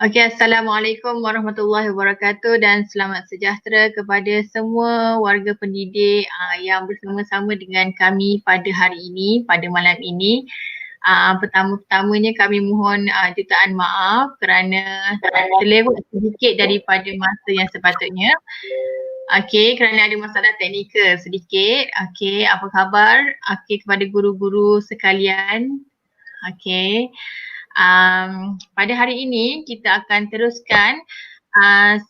Okey, Assalamualaikum warahmatullahi wabarakatuh dan selamat sejahtera kepada semua warga pendidik yang bersama-sama dengan kami pada hari ini, pada malam ini. Pertama-tamanya kami mohon jutaan maaf kerana terlewat sedikit daripada masa yang sepatutnya. Okey, kerana ada masalah teknikal sedikit. Okey, apa khabar? Okey, kepada guru-guru sekalian. Okey. Pada hari ini kita akan teruskan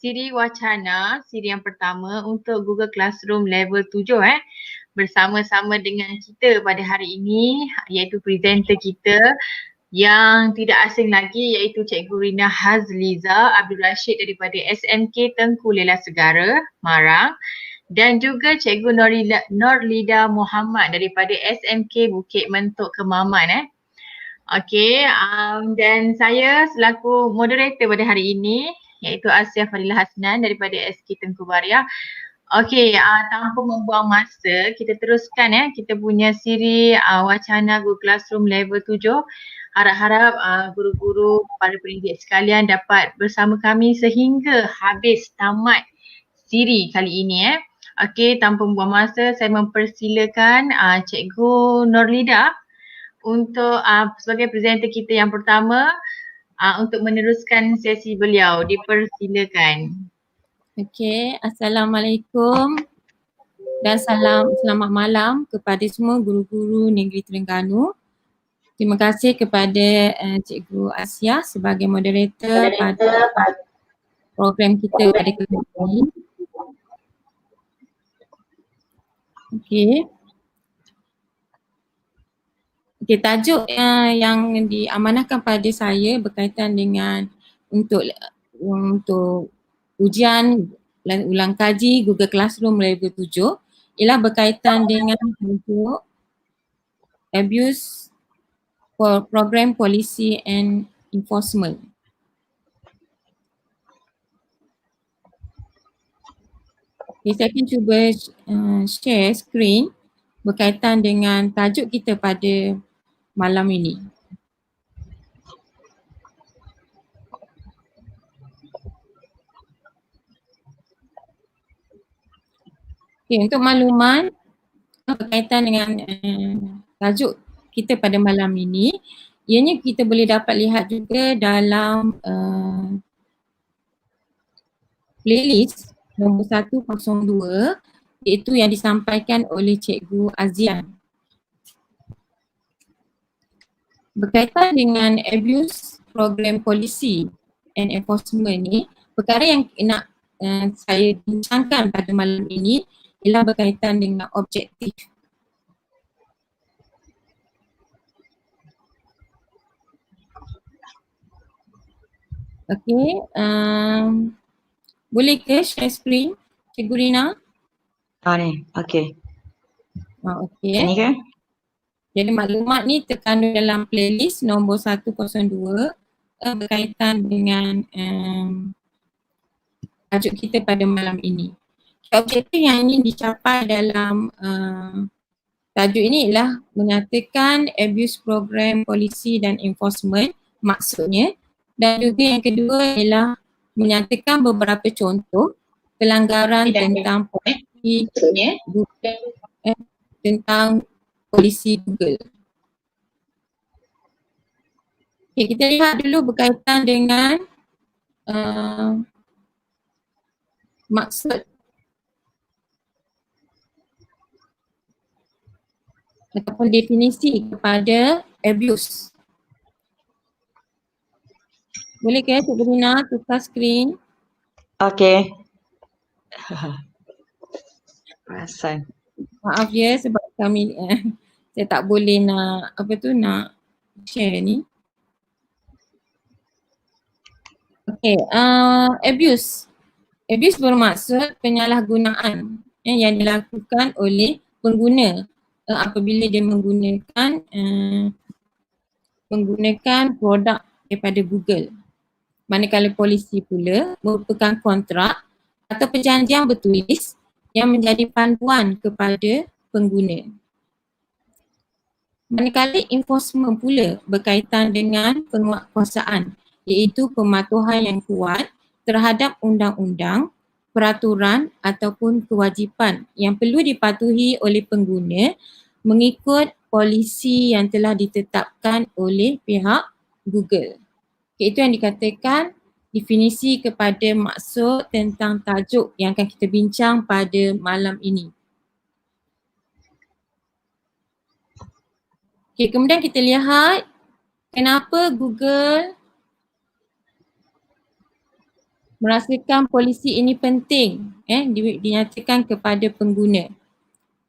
siri wacana, siri yang pertama untuk Google Classroom level 7 bersama-sama dengan kita pada hari ini, iaitu presenter kita yang tidak asing lagi iaitu Cikgu Rina Hazliza Abdul Rashid daripada SMK Tengku Lela Segara, Marang, dan juga Cikgu Norlida Muhammad daripada SMK Bukit Mentok Kemaman. Okey, dan saya selaku moderator pada hari ini iaitu Asia Fadilah Hasnan daripada SK Tengku Baria. Okey, tanpa membuang masa, kita teruskan kita punya siri wacana Google Classroom level 7. Harap-harap guru-guru, para pendidik sekalian dapat bersama kami sehingga habis tamat siri kali ini. Okey, tanpa membuang masa, saya mempersilakan Cikgu Norlida untuk sebagai presenter kita yang pertama untuk meneruskan sesi beliau. Dipersilakan. Okey, Assalamualaikum dan selamat malam kepada semua guru-guru Negeri Terengganu. Terima kasih kepada Cikgu Asia sebagai moderator pada program kita pada kali ini. Okey. Okey, tajuk yang diamanahkan pada saya berkaitan dengan untuk ujian ulang kaji Google Classroom level 7 ialah berkaitan dengan tajuk Abuse Program Policy and Enforcement. Okay, saya akan cuba share screen berkaitan dengan tajuk kita pada malam ini. Okay, untuk makluman berkaitan dengan tajuk kita pada malam ini, ianya kita boleh dapat lihat juga dalam playlist nombor 102 iaitu yang disampaikan oleh Cikgu Azian. Berkaitan dengan abuse program policy and enforcement ni, perkara yang nak saya bincangkan pada malam ini ialah berkaitan dengan objektif. Okey, boleh ke share screen Cikgu Rina? Ni, okey. Okey. Ini ke? Jadi maklumat ni terkandung dalam playlist nombor 102 berkaitan dengan tajuk kita pada malam ini. Objektif yang ingin dicapai dalam tajuk ini ialah menyatakan abuse program policy dan enforcement maksudnya, dan juga yang kedua ialah menyatakan beberapa contoh pelanggaran tentang polisi tentang polisi Google. Okay, kita lihat dulu berkaitan dengan maksud ataupun definisi kepada abuse. Boleh ke Cikgu Rina tukar skrin? Okey. Perasan. Maaf ya sebab kami saya tak boleh nak nak share ni. Okey, abuse. Abuse bermaksud penyalahgunaan yang dilakukan oleh pengguna apabila dia menggunakan produk daripada Google. Manakala polisi pula merupakan kontrak atau perjanjian bertulis yang menjadi panduan kepada pengguna. Manakala enforcement pula berkaitan dengan penguatkuasaan iaitu pematuhan yang kuat terhadap undang-undang, peraturan ataupun kewajipan yang perlu dipatuhi oleh pengguna mengikut polisi yang telah ditetapkan oleh pihak Google. Okay, itu yang dikatakan definisi kepada maksud tentang tajuk yang akan kita bincang pada malam ini. Okay, kemudian kita lihat kenapa Google merasakan polisi ini penting dinyatakan kepada pengguna.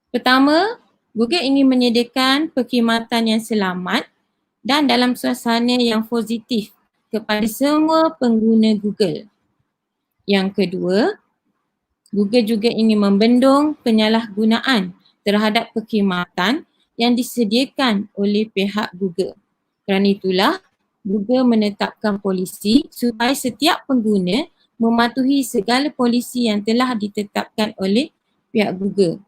Pertama, Google ingin menyediakan perkhidmatan yang selamat dan dalam suasana yang positif kepada semua pengguna Google. Yang kedua, Google juga ingin membendung penyalahgunaan terhadap perkhidmatan yang disediakan oleh pihak Google. Kerana itulah, Google menetapkan polisi supaya setiap pengguna mematuhi segala polisi yang telah ditetapkan oleh pihak Google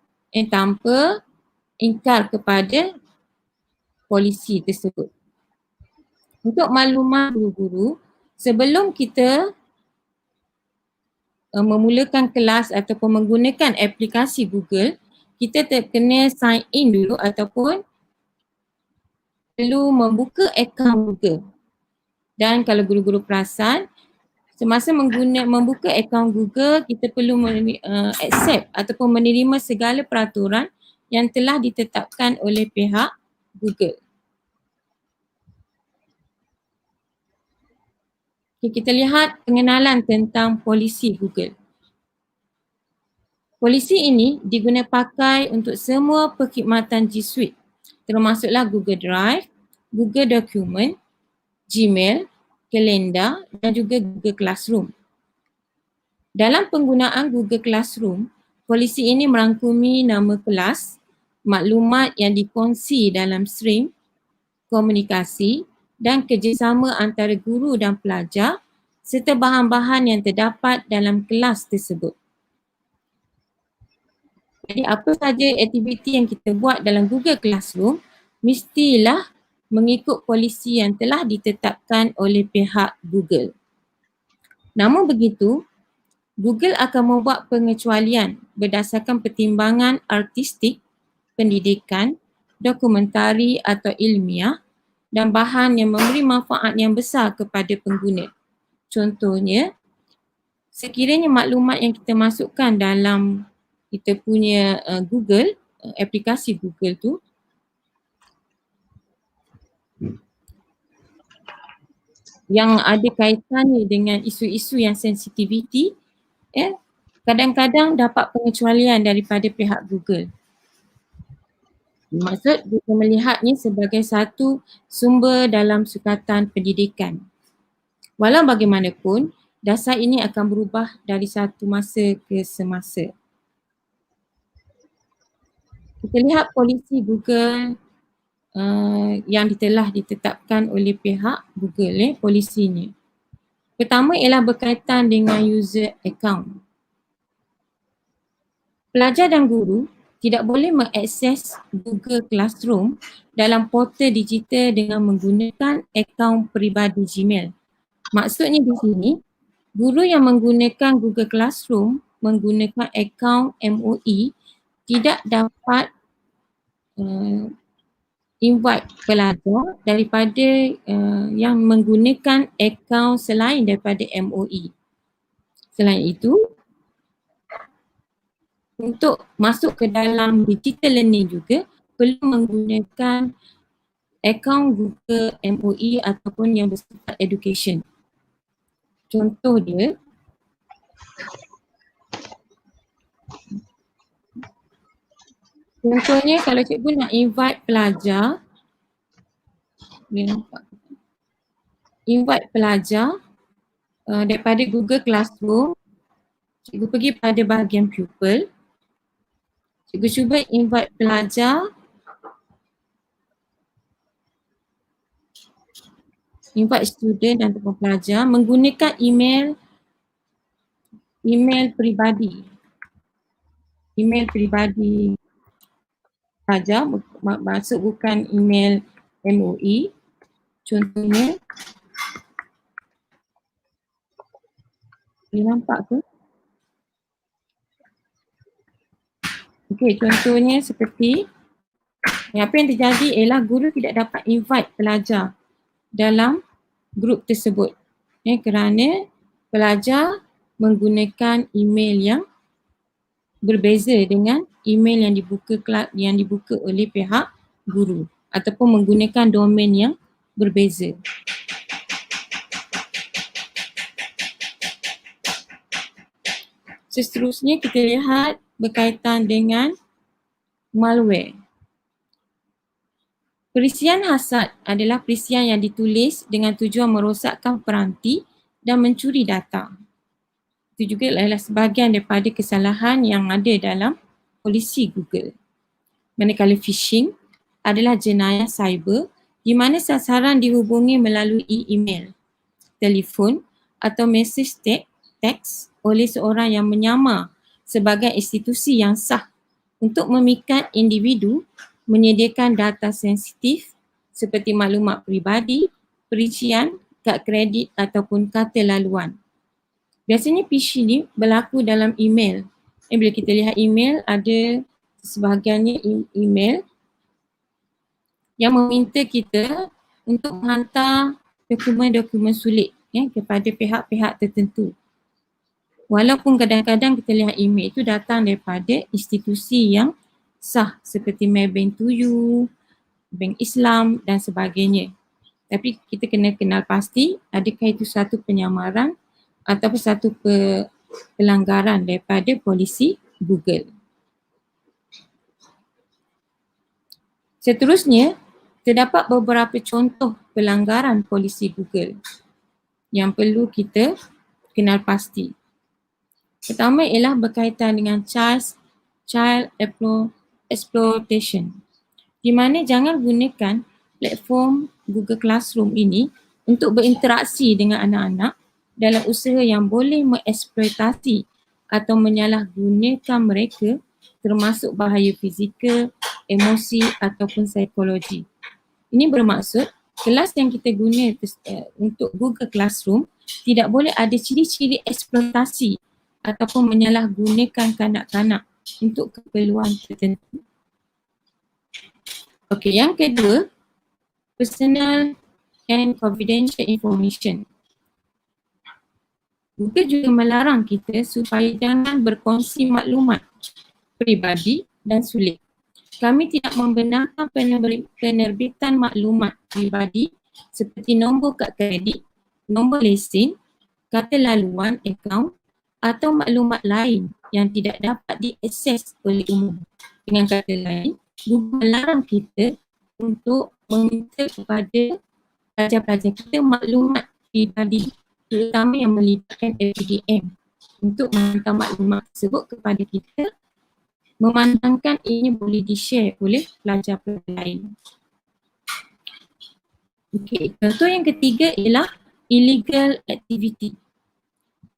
tanpa ingkar kepada polisi tersebut. Untuk maklumat guru-guru, sebelum kita memulakan kelas ataupun menggunakan aplikasi Google, kita kena sign in dulu ataupun perlu membuka akaun Google. Dan kalau guru-guru perasan, semasa membuka akaun Google, kita perlu accept ataupun menerima segala peraturan yang telah ditetapkan oleh pihak Google. Okay, kita lihat pengenalan tentang polisi Google. Polisi ini diguna pakai untuk semua perkhidmatan G Suite, termasuklah Google Drive, Google Document, Gmail, kalender dan juga Google Classroom. Dalam penggunaan Google Classroom, polisi ini merangkumi nama kelas, maklumat yang dikongsi dalam stream, komunikasi dan kerjasama antara guru dan pelajar serta bahan-bahan yang terdapat dalam kelas tersebut. Jadi apa saja aktiviti yang kita buat dalam Google Classroom mestilah mengikut polisi yang telah ditetapkan oleh pihak Google. Namun begitu, Google akan membuat pengecualian berdasarkan pertimbangan artistik, pendidikan, dokumentari atau ilmiah dan bahan yang memberi manfaat yang besar kepada pengguna. Contohnya, sekiranya maklumat yang kita masukkan dalam kita punya Google, aplikasi Google tu, yang ada kaitannya dengan isu-isu yang sensitiviti, kadang-kadang dapat pengecualian daripada pihak Google. Maksud Google melihatnya sebagai satu sumber dalam sukatan pendidikan. Walau bagaimanapun, dasar ini akan berubah dari satu masa ke semasa. Kita lihat polisi Google yang telah ditetapkan oleh pihak Google, polisinya. Pertama ialah berkaitan dengan user account. Pelajar dan guru tidak boleh mengakses Google Classroom dalam portal digital dengan menggunakan akaun peribadi Gmail. Maksudnya di sini, guru yang menggunakan Google Classroom menggunakan akaun MOE tidak dapat invite pelajar daripada yang menggunakan akaun selain daripada MOE. Selain itu, untuk masuk ke dalam digital learning juga perlu menggunakan akaun Google MOE ataupun yang bersifat education. Contoh dia, contohnya kalau cikgu nak invite pelajar, daripada Google Classroom, cikgu pergi pada bahagian pupil, cikgu cuba invite pelajar, invite student dan pelajar menggunakan email peribadi. Email peribadi saja, maksud bukan email MOE. Contohnya, Boleh nampak ke? Okey, contohnya seperti apa yang terjadi ialah guru tidak dapat invite pelajar dalam grup tersebut. Kerana pelajar menggunakan email yang berbeza dengan email yang dibuka oleh pihak guru ataupun menggunakan domain yang berbeza. Seterusnya kita lihat berkaitan dengan malware. Perisian hasad adalah perisian yang ditulis dengan tujuan merosakkan peranti dan mencuri data. Itu juga adalah sebahagian daripada kesalahan yang ada dalam polisi Google. Manakala phishing adalah jenayah cyber di mana sasaran dihubungi melalui email, telefon atau mesej teks oleh seorang yang menyamar sebagai institusi yang sah untuk memikat individu menyediakan data sensitif seperti maklumat peribadi, perincian, kad kredit ataupun kata laluan. Biasanya phishing ni berlaku dalam email. Bila kita lihat email, ada sebahagiannya email yang meminta kita untuk menghantar dokumen-dokumen sulit kepada pihak-pihak tertentu. Walaupun kadang-kadang kita lihat email itu datang daripada institusi yang sah seperti Maybank Tuju, Bank Islam dan sebagainya. Tapi kita kena kenal pasti adakah itu satu penyamaran ataupun satu pelanggaran daripada polisi Google. Seterusnya, terdapat beberapa contoh pelanggaran polisi Google yang perlu kita kenal pasti. Pertama ialah berkaitan dengan child exploitation, di mana jangan gunakan platform Google Classroom ini untuk berinteraksi dengan anak-anak dalam usaha yang boleh mengeksploitasi atau menyalahgunakan mereka termasuk bahaya fizikal, emosi ataupun psikologi. Ini bermaksud kelas yang kita guna untuk Google Classroom tidak boleh ada ciri-ciri eksploitasi ataupun menyalahgunakan kanak-kanak untuk keperluan tertentu. Okey, yang kedua, personal and confidential information. Google juga melarang kita supaya jangan berkongsi maklumat peribadi dan sulit. Kami tidak membenarkan penerbitan maklumat peribadi seperti nombor kad kredit, nombor lesen, kata laluan akaun atau maklumat lain yang tidak dapat diakses oleh umum. Dengan kata lain, Google melarang kita untuk meminta kepada pelajar-pelajar kita maklumat peribadi, terutama yang melibatkan LPDM, untuk menghantar maklumat tersebut kepada kita, memandangkan ini boleh di-share oleh pelajar-pelajar lain. Okey, contoh yang ketiga ialah illegal activity,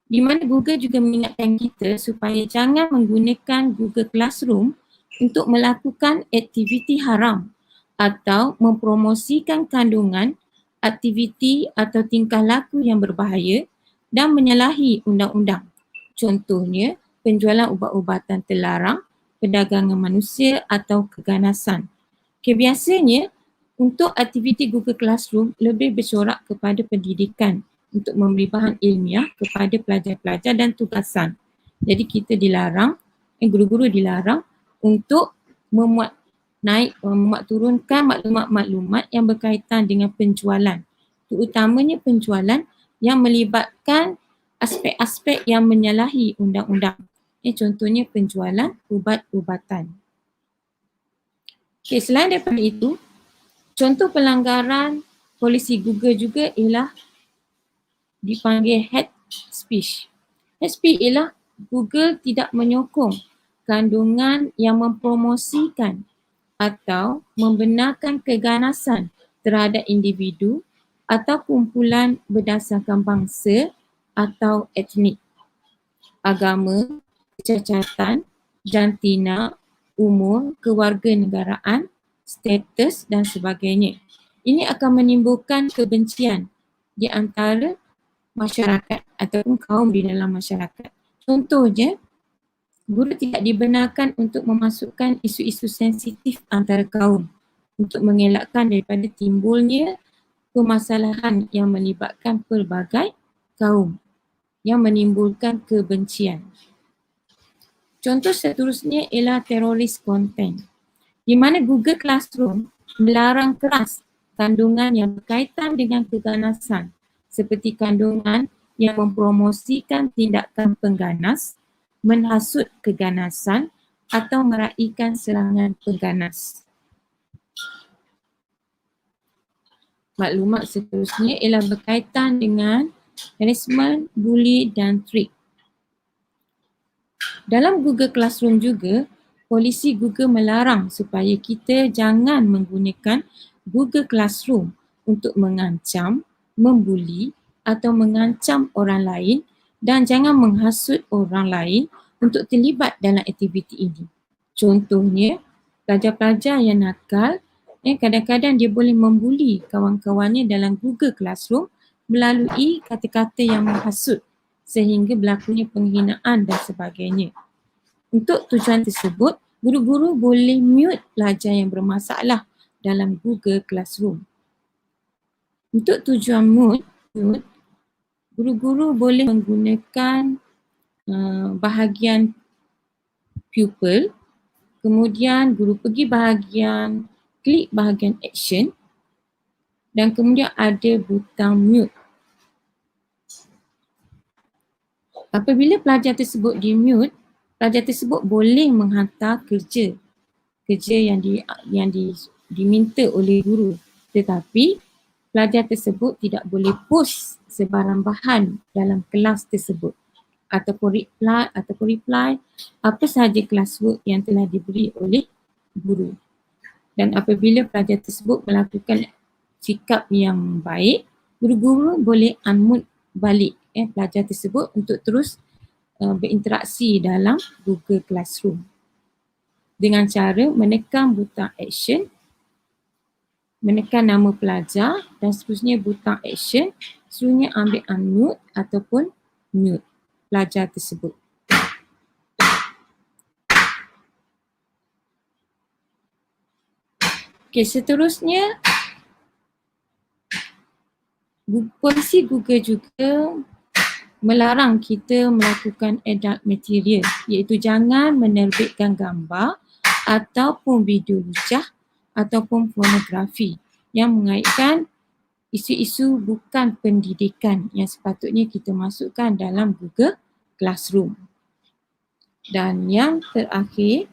di mana Google juga mengingatkan kita supaya jangan menggunakan Google Classroom untuk melakukan aktiviti haram atau mempromosikan kandungan, aktiviti atau tingkah laku yang berbahaya dan menyalahi undang-undang. Contohnya, penjualan ubat-ubatan terlarang, perdagangan manusia atau keganasan. Biasanya untuk aktiviti Google Classroom lebih bercorak kepada pendidikan untuk memberi bahan ilmiah kepada pelajar-pelajar dan tugasan. Jadi kita dilarang, guru-guru dilarang untuk memuat turunkan maklumat-maklumat yang berkaitan dengan penjualan, terutamanya penjualan yang melibatkan aspek-aspek yang menyalahi undang-undang. Contohnya penjualan ubat-ubatan. Okay, selain daripada itu, contoh pelanggaran polisi Google juga ialah dipanggil hate speech. Hate speech ialah Google tidak menyokong kandungan yang mempromosikan atau membenarkan keganasan terhadap individu atau kumpulan berdasarkan bangsa atau etnik, agama, kecacatan, jantina, umur, kewarganegaraan, status dan sebagainya. Ini akan menimbulkan kebencian di antara masyarakat ataupun kaum di dalam masyarakat. Contohnya, guru tidak dibenarkan untuk memasukkan isu-isu sensitif antara kaum untuk mengelakkan daripada timbulnya permasalahan yang melibatkan pelbagai kaum yang menimbulkan kebencian. Contoh seterusnya ialah teroris konten, di mana Google Classroom melarang keras kandungan yang berkaitan dengan keganasan seperti kandungan yang mempromosikan tindakan pengganas, menghasut keganasan atau meraihkan serangan pengganas. Maklumat seterusnya ialah berkaitan dengan harassment, bully dan threat. Dalam Google Classroom juga, polisi Google melarang supaya kita jangan menggunakan Google Classroom untuk mengancam, membuli atau mengancam orang lain dan jangan menghasut orang lain untuk terlibat dalam aktiviti ini. Contohnya, pelajar-pelajar yang nakal kadang-kadang dia boleh membuli kawan-kawannya dalam Google Classroom melalui kata-kata yang menghasut sehingga berlakunya penghinaan dan sebagainya. Untuk tujuan tersebut, guru-guru boleh mute pelajar yang bermasalah dalam Google Classroom. Untuk tujuan mute, guru-guru boleh menggunakan bahagian pupil, kemudian guru pergi bahagian klik bahagian action dan kemudian ada butang mute. Apabila pelajar tersebut di-mute, pelajar tersebut boleh menghantar kerja yang diminta oleh guru, tetapi pelajar tersebut tidak boleh post sebarang bahan dalam kelas tersebut ataupun reply apa sahaja classwork yang telah diberi oleh guru. Dan apabila pelajar tersebut melakukan sikap yang baik, guru-guru boleh unmute balik pelajar tersebut untuk terus berinteraksi dalam Google Classroom dengan cara menekan butang action, menekan nama pelajar dan seterusnya butang action, seterusnya ambil unmute ataupun mute pelajar tersebut. Okey, seterusnya polisi Google juga melarang kita melakukan adult material, iaitu jangan menerbitkan gambar ataupun video lucah ataupun pornografi yang mengaitkan isu-isu bukan pendidikan yang sepatutnya kita masukkan dalam Google Classroom. Dan yang terakhir,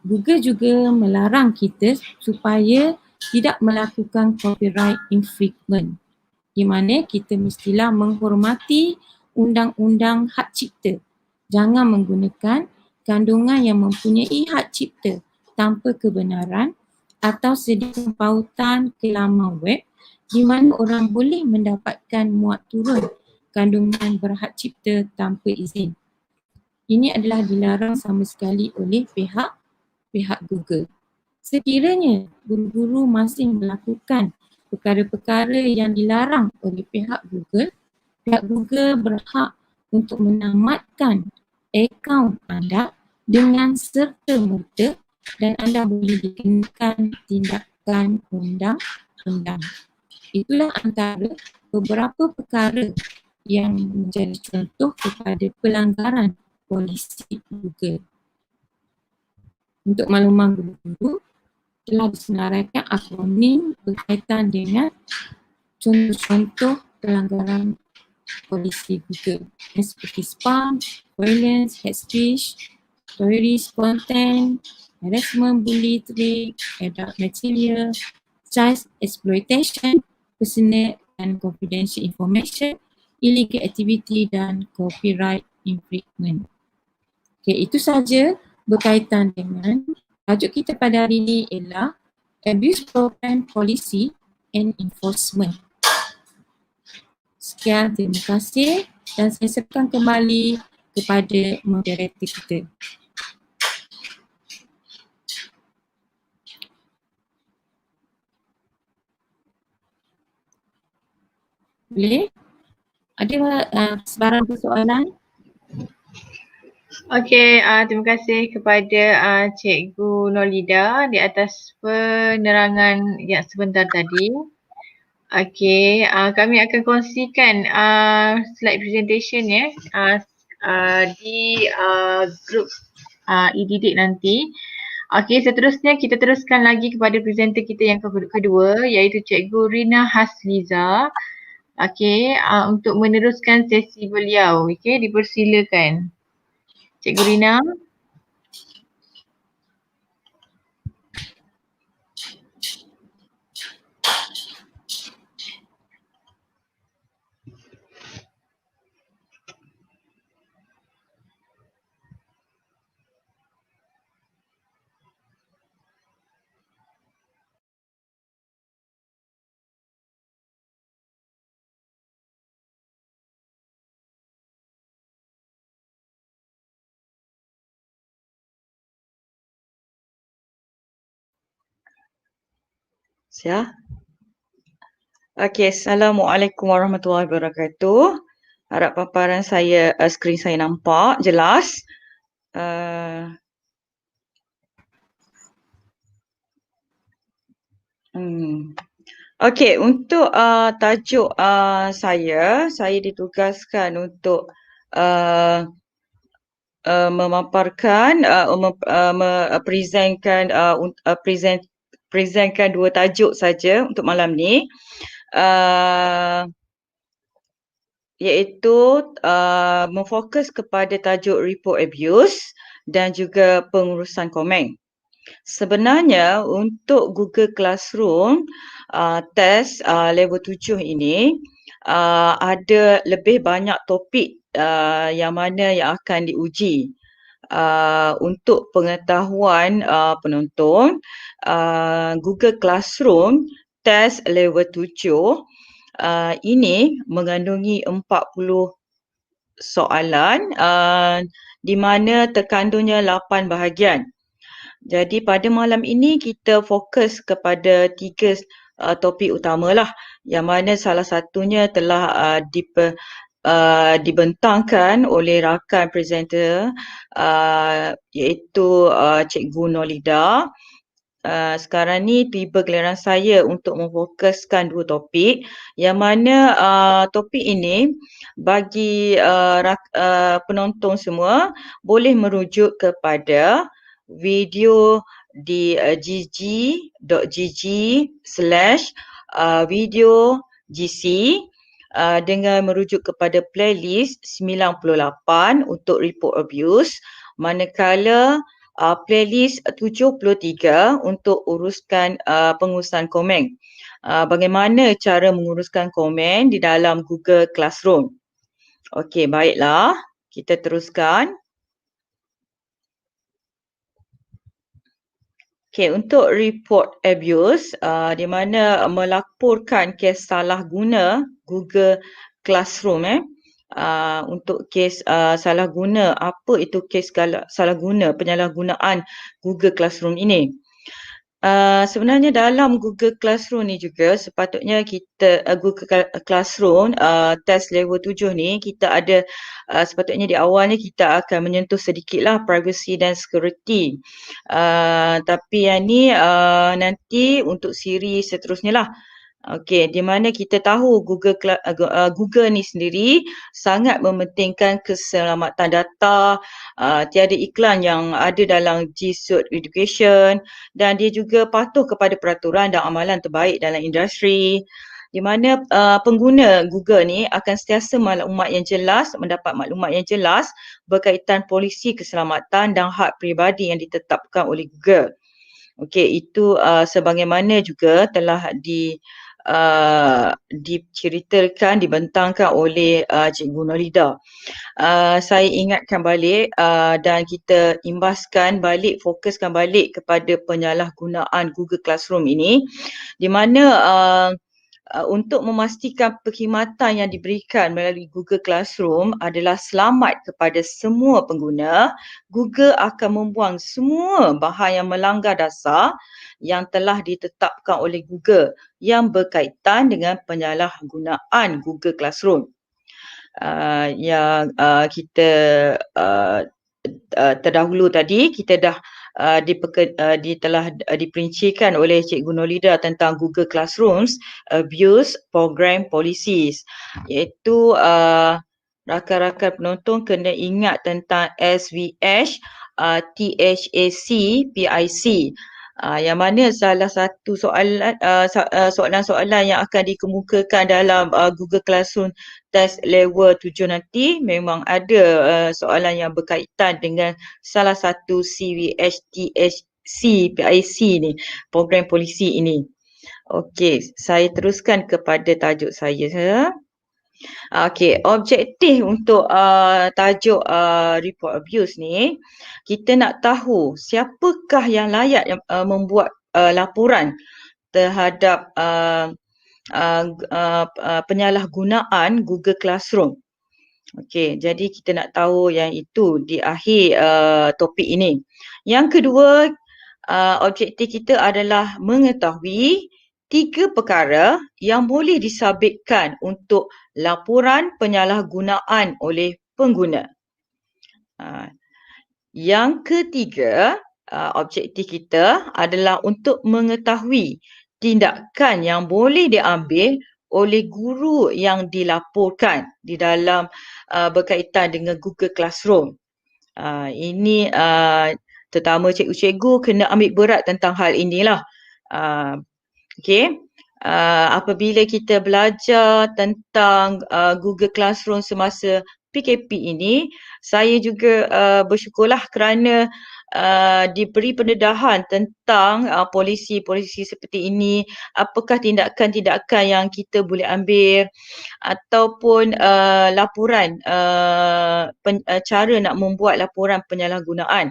Google juga melarang kita supaya tidak melakukan copyright infringement, di mana kita mestilah menghormati undang-undang hak cipta. Jangan menggunakan kandungan yang mempunyai hak cipta tanpa kebenaran atau sediakan pautan ke laman web di mana orang boleh mendapatkan muat turun kandungan berhak cipta tanpa izin. Ini adalah dilarang sama sekali oleh pihak Google. Sekiranya guru-guru masih melakukan perkara-perkara yang dilarang oleh pihak Google berhak untuk menamatkan akaun anda dengan serta-merta dan anda boleh dikenakan tindakan undang-undang. Itulah antara beberapa perkara yang menjadi contoh kepada pelanggaran polisi Google. Untuk makluman guru-guru, telah disenaraikan akronim berkaitan dengan contoh-contoh pelanggaran polisi Google seperti spam, violence, hate speech, terrorist content, harassment, bully, threat, adult material, child exploitation, personal and confidential information, illegal activity dan copyright infringement. Okay, itu sahaja berkaitan dengan tajuk kita pada hari ini ialah Abuse Program Policy and Enforcement. Sekian, terima kasih dan saya serahkan kembali kepada moderator kita. Boleh? Ada sebarang persoalan? Okey, terima kasih kepada Cikgu Nolida di atas penerangan yang sebentar tadi. Okey, kami akan kongsikan slide presentation ya di grup e-didik nanti. Okey, seterusnya kita teruskan lagi kepada presenter kita yang kedua iaitu Cikgu Rina Hasliza. Okey, untuk meneruskan sesi beliau. Okey, dipersilakan. Cikgu Rina. Ya. Okey, Assalamualaikum warahmatullahi wabarakatuh. Harap paparan saya, skrin saya nampak jelas. Okey, untuk tajuk saya ditugaskan untuk memaparkan, presentkan dua tajuk saja untuk malam ni. Iaitu memfokus kepada tajuk report abuse dan juga pengurusan komen. Sebenarnya untuk Google Classroom test level 7 ini ada lebih banyak topik yang mana yang akan diuji. Untuk pengetahuan penonton, Google Classroom test level 7 ini mengandungi 40 soalan di mana terkandungnya 8 bahagian. Jadi pada malam ini kita fokus kepada 3 topik utamalah, yang mana salah satunya telah dibentangkan oleh rakan presenter iaitu Cikgu Nolida. Sekarang ni tiba giliran saya untuk memfokuskan dua topik, yang mana topik ini bagi penonton semua boleh merujuk kepada video di gg.gg/video-gc dengan merujuk kepada playlist 98 untuk report abuse, manakala playlist 73 untuk uruskan pengurusan komen. Bagaimana cara menguruskan komen di dalam Google Classroom. Okey, baiklah. Kita teruskan. Okey, untuk report abuse di mana melaporkan kes salah guna Google Classroom untuk kes salah guna, apa itu kes salah guna penyalahgunaan Google Classroom ini. Sebenarnya dalam Google Classroom ni juga sepatutnya kita Google Classroom test level 7 ni kita ada sepatutnya di awalnya kita akan menyentuh sedikitlah privacy dan security. Tapi yang ni nanti untuk siri seterusnya lah. Okey, di mana kita tahu Google ni sendiri sangat mementingkan keselamatan data, tiada iklan yang ada dalam G Suite Education, dan dia juga patuh kepada peraturan dan amalan terbaik dalam industri, di mana pengguna Google ni akan sentiasa mendapat maklumat yang jelas berkaitan polisi keselamatan dan hak peribadi yang ditetapkan oleh Google. Okey, itu sebagaimana juga telah diceritakan, dibentangkan oleh Cikgu Nolida. Saya ingatkan balik dan kita fokuskan balik kepada penyalahgunaan Google Classroom ini, di mana untuk memastikan perkhidmatan yang diberikan melalui Google Classroom adalah selamat kepada semua pengguna, Google akan membuang semua bahan yang melanggar dasar yang telah ditetapkan oleh Google yang berkaitan dengan penyalahgunaan Google Classroom. yang kita terdahulu tadi kita dah telah diperincikan oleh Cikgu Nolida tentang Google Classrooms Abuse Program Policies, iaitu rakan-rakan penonton kena ingat tentang SVH, THAC, PIC. Yang mana salah satu soalan-soalan yang akan dikemukakan dalam Google Classroom test level 7 nanti memang ada soalan yang berkaitan dengan salah satu CVH, THC, PIC ni, program polisi ini. Okey, saya teruskan kepada tajuk saya. Okey, objektif untuk tajuk report abuse ni, kita nak tahu siapakah yang layak membuat laporan terhadap penyalahgunaan Google Classroom. Okey, jadi kita nak tahu yang itu di akhir topik ini. Yang kedua, objektif kita adalah mengetahui 3 perkara yang boleh disabitkan untuk laporan penyalahgunaan oleh pengguna. Yang ketiga, objektif kita adalah untuk mengetahui tindakan yang boleh diambil oleh guru yang dilaporkan di dalam berkaitan dengan Google Classroom. Ini terutama cikgu-cikgu kena ambil berat tentang hal inilah. Okey. Apabila kita belajar tentang Google Classroom semasa PKP ini, saya juga bersyukurlah kerana diberi pendedahan tentang polisi-polisi seperti ini, apakah tindakan-tindakan yang kita boleh ambil ataupun laporan cara nak membuat laporan penyalahgunaan.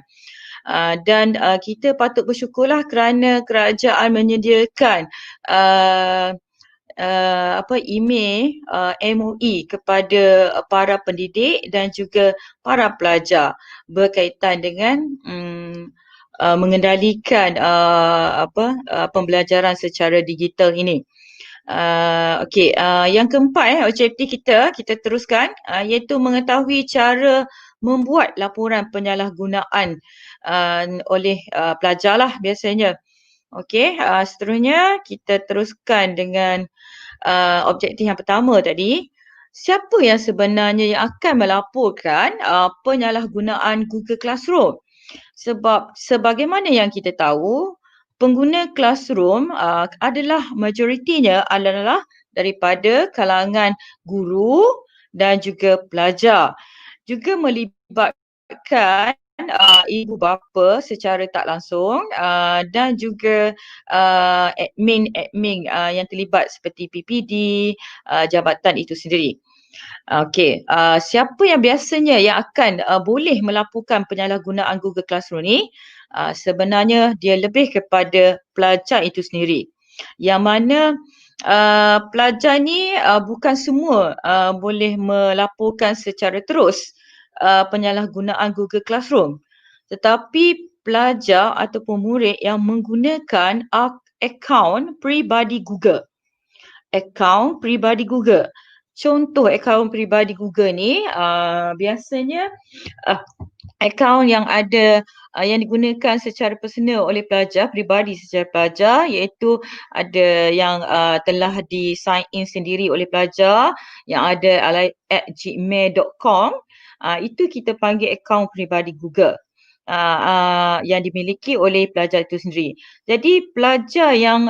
Dan kita patut bersyukurlah kerana kerajaan menyediakan email MOE kepada para pendidik dan juga para pelajar berkaitan dengan mengendalikan pembelajaran secara digital ini. Okey, yang keempat objektif kita teruskan iaitu mengetahui cara membuat laporan penyalahgunaan oleh pelajar lah biasanya. Okey, seterusnya kita teruskan dengan objektif yang pertama tadi. Siapa yang sebenarnya yang akan melaporkan penyalahgunaan Google Classroom? Sebab sebagaimana yang kita tahu, pengguna Classroom adalah majoritinya adalah daripada kalangan guru dan juga pelajar. Juga melibatkan ibu bapa secara tak langsung dan juga admin yang terlibat seperti PPD, jabatan itu sendiri. Okey, siapa yang biasanya yang akan boleh melaporkan penyalahgunaan Google Classroom ni? Sebenarnya dia lebih kepada pelajar itu sendiri. Yang mana pelajar ni bukan semua boleh melaporkan secara terus penyalahgunaan Google Classroom. Tetapi pelajar ataupun murid yang menggunakan akaun peribadi Google. Akaun peribadi Google. Contoh akaun peribadi Google ni biasanya akaun yang ada yang digunakan secara personal oleh pelajar, peribadi secara pelajar, iaitu ada yang telah di sign in sendiri oleh pelajar yang ada @gmail.com. Itu kita panggil akaun peribadi Google yang dimiliki oleh pelajar itu sendiri. Jadi pelajar yang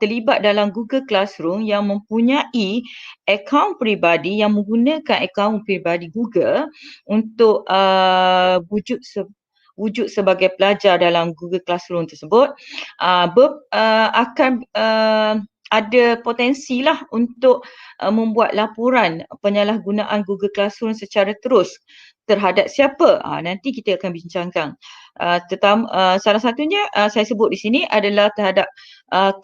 terlibat dalam Google Classroom yang mempunyai akaun peribadi yang menggunakan akaun peribadi Google untuk wujud sebagai pelajar dalam Google Classroom tersebut akan ada potensi lah untuk membuat laporan penyalahgunaan Google Classroom secara terus terhadap siapa? Nanti kita akan bincangkan. Salah satunya saya sebut di sini adalah terhadap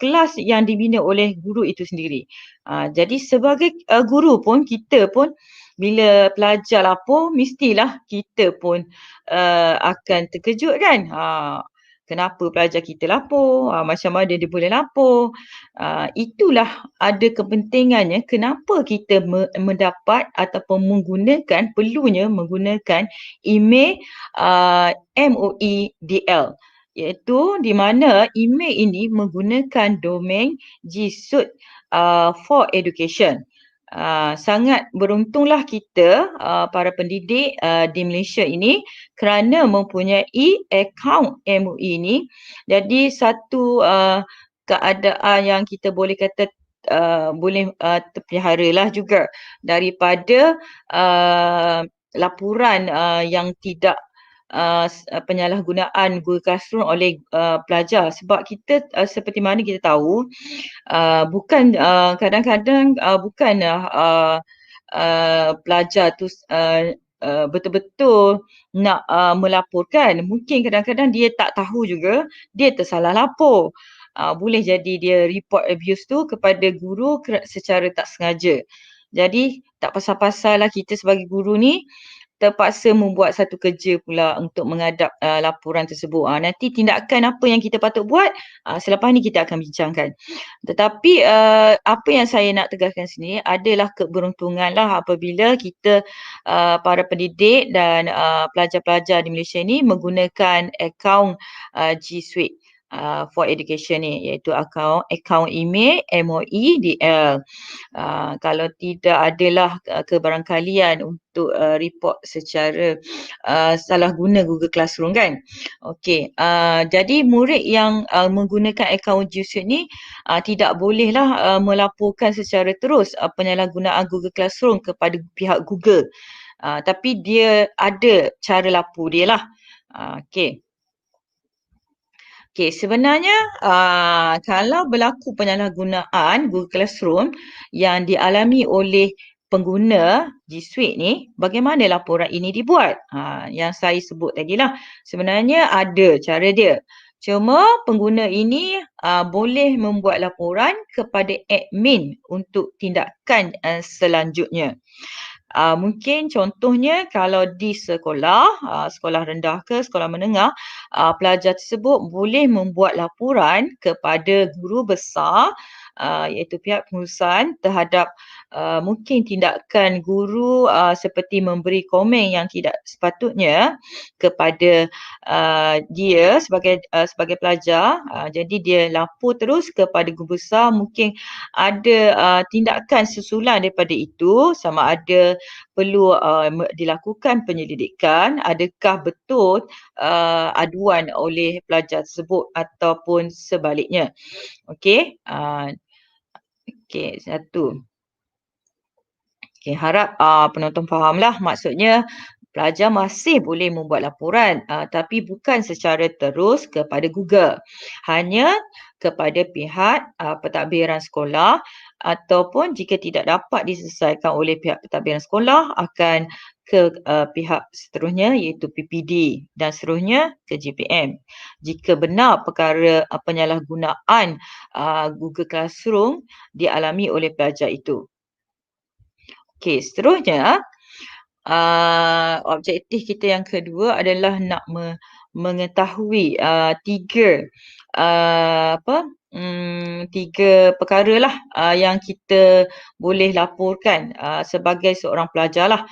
kelas yang dibina oleh guru itu sendiri. Jadi sebagai guru pun, kita pun bila pelajar lapor, mestilah kita pun akan terkejut kan. kenapa pelajar kita lapor, macam mana dia boleh lapor. Itulah ada kepentingannya kenapa kita mendapat ataupun perlunya menggunakan email MOEDL, iaitu di mana email ini menggunakan domain G Suite for Education. Sangat beruntunglah kita para pendidik di Malaysia ini kerana mempunyai akaun MOE ini. Jadi satu keadaan yang kita boleh kata boleh terpelihara lah juga daripada laporan yang tidak penyalahgunaan Google Classroom oleh pelajar, sebab kita seperti mana kita tahu bukan kadang-kadang bukanlah pelajar tu betul-betul nak melaporkan. Mungkin kadang-kadang dia tak tahu juga, dia tersalah lapor. Boleh jadi dia report abuse tu kepada guru secara tak sengaja. Jadi tak pasal-pasal lah kita sebagai guru ni terpaksa membuat satu kerja pula untuk menghadap laporan tersebut. Nanti tindakan apa yang kita patut buat, selepas ni kita akan bincangkan. Tetapi apa yang saya nak tegaskan sini adalah keberuntungan lah apabila kita para pendidik dan pelajar-pelajar di Malaysia ni menggunakan akaun G Suite for Education ni, iaitu akaun email MOEDL. Kalau tidak adalah kebarangkalian untuk report secara salah guna Google Classroom kan. Okey, jadi murid yang menggunakan akaun G Suite ni tidak bolehlah melaporkan secara terus penyalahgunaan Google Classroom kepada pihak Google. Tapi dia ada cara lapor dia lah. Okey. Okey, sebenarnya kalau berlaku penyalahgunaan Google Classroom yang dialami oleh pengguna G Suite ni, bagaimana laporan ini dibuat? Yang saya sebut tadilah, sebenarnya ada cara dia. Cuma pengguna ini boleh membuat laporan kepada admin untuk tindakan selanjutnya. Mungkin contohnya kalau di sekolah, sekolah rendah ke sekolah menengah, pelajar tersebut boleh membuat laporan kepada guru besar iaitu pihak pengurusan terhadap mungkin tindakan guru seperti memberi komen yang tidak sepatutnya kepada dia sebagai pelajar. Jadi dia lapor terus kepada guru besar, mungkin ada tindakan susulan daripada itu, sama ada perlu dilakukan penyelidikan, adakah betul aduan oleh pelajar tersebut ataupun sebaliknya. Okey, okey, satu. Okey, harap penonton fahamlah, maksudnya pelajar masih boleh membuat laporan tapi bukan secara terus kepada Google. Hanya kepada pihak pentadbiran sekolah, ataupun jika tidak dapat diselesaikan oleh pihak pentadbiran sekolah akan ke pihak seterusnya iaitu PPD dan seterusnya ke JPM. Jika benar perkara penyalahgunaan Google Classroom dialami oleh pelajar itu. Okey, seterusnya objektif kita yang kedua adalah nak mengetahui tiga perkara lah yang kita boleh laporkan sebagai seorang pelajar lah.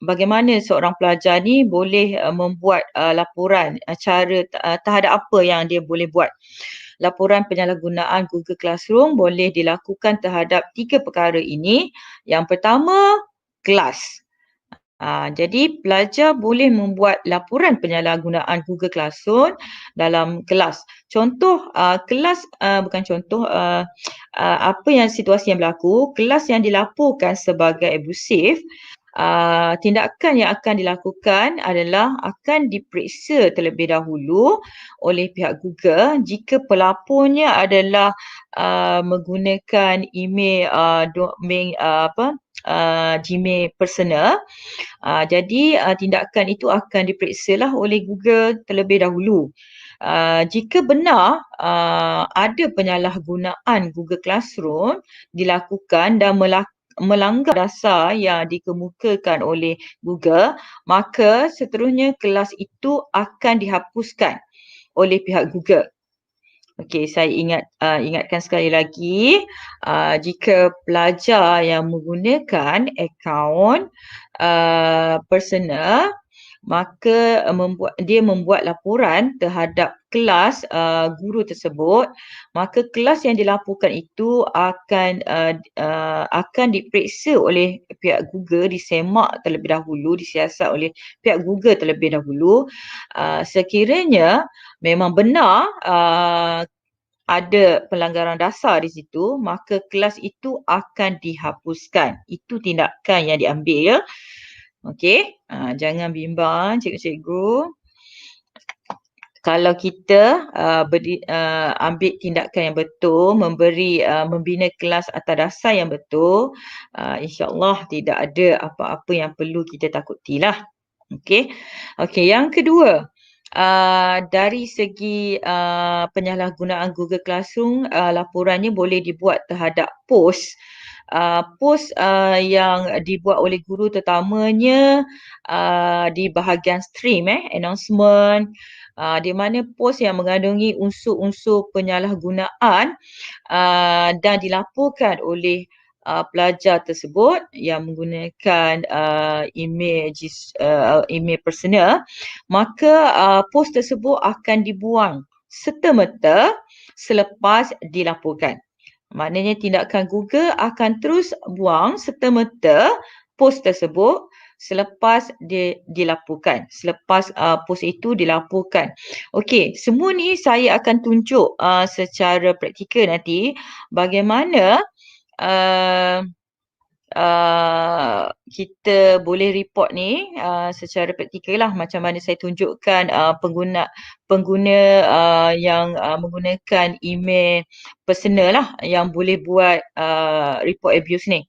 Bagaimana seorang pelajar ni boleh membuat laporan terhadap apa yang dia boleh buat. Laporan penyalahgunaan Google Classroom boleh dilakukan terhadap tiga perkara ini. Yang pertama, kelas. Jadi pelajar boleh membuat laporan penyalahgunaan Google Classroom dalam kelas. Contoh kelas, bukan contoh, apa yang situasi yang berlaku, kelas yang dilaporkan sebagai abusif, tindakan yang akan dilakukan adalah akan diperiksa terlebih dahulu oleh pihak Google jika pelapornya adalah menggunakan email domain Gmail personal. Jadi tindakan itu akan diperiksalah oleh Google terlebih dahulu. Jika benar ada penyalahgunaan Google Classroom dilakukan dan melanggar dasar yang dikemukakan oleh Google, maka seterusnya kelas itu akan dihapuskan oleh pihak Google. Okey, saya ingatkan sekali lagi, jika pelajar yang menggunakan akaun personal, maka dia membuat laporan terhadap kelas guru tersebut, maka kelas yang dilaporkan itu akan diperiksa oleh pihak Google, disemak terlebih dahulu, disiasat oleh pihak Google terlebih dahulu. Sekiranya memang benar ada pelanggaran dasar di situ, maka kelas itu akan dihapuskan. Itu tindakan yang diambil, ya. Okey, jangan bimbang cikgu-cikgu. Kalau kita ambil tindakan yang betul, membina kelas atas dasar yang betul, insya-Allah tidak ada apa-apa yang perlu kita takutilah. Okey. Okey, yang kedua, dari segi penyalahgunaan Google Classroom, laporannya boleh dibuat terhadap post. Post yang dibuat oleh guru terutamanya di bahagian stream, announcement, di mana post yang mengandungi unsur-unsur penyalahgunaan dan dilaporkan oleh pelajar tersebut yang menggunakan email personal, maka post tersebut akan dibuang serta-merta selepas dilaporkan. Maknanya tindakan Google akan terus buang serta-merta post tersebut selepas dilaporkan, selepas post itu dilaporkan. Okey, semua ni saya akan tunjuk secara praktikal nanti bagaimana kita boleh report ni secara praktikal lah, macam mana saya tunjukkan pengguna yang menggunakan email personal lah yang boleh buat report abuse ni.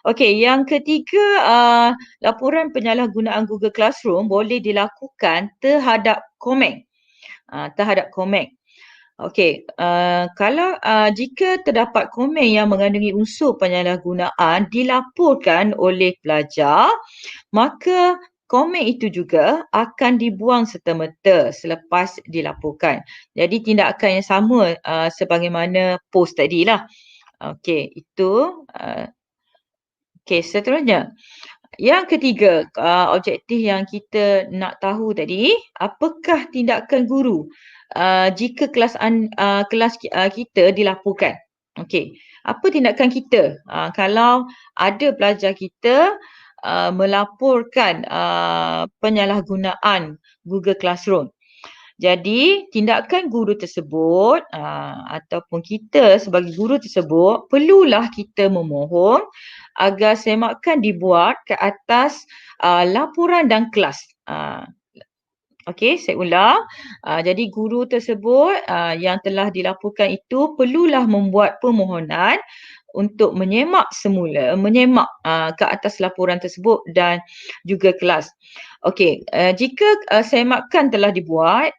Okey, yang ketiga, laporan penyalahgunaan Google Classroom boleh dilakukan terhadap komen. Okey, kalau jika terdapat komen yang mengandungi unsur penyalahgunaan dilaporkan oleh pelajar, maka komen itu juga akan dibuang serta-merta selepas dilaporkan. Jadi tindakan yang sama sebagaimana post tadilah. Okey, itu. Okey, seterusnya. Yang ketiga, objektif yang kita nak tahu tadi, apakah tindakan guru jika kelas kita dilaporkan? Okey, apa tindakan kita kalau ada pelajar kita melaporkan penyalahgunaan Google Classroom? Jadi, tindakan guru tersebut ataupun kita sebagai guru tersebut perlulah kita memohon agar semakan dibuat ke atas laporan dan kelas. Okey, saya ulang. Jadi guru tersebut yang telah dilaporkan itu perlulah membuat permohonan untuk menyemak ke atas laporan tersebut dan juga kelas. Okey, jika semakan telah dibuat,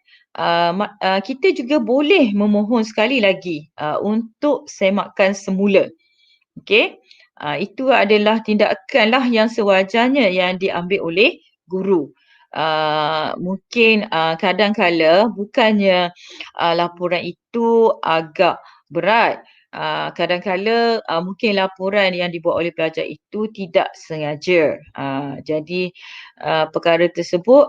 kita juga boleh memohon sekali lagi untuk semakan semula. Okey, itu adalah tindakanlah yang sewajarnya yang diambil oleh guru. Mungkin kadang-kala bukannya laporan itu agak berat, kadang-kala mungkin laporan yang dibuat oleh pelajar itu tidak sengaja. Jadi perkara tersebut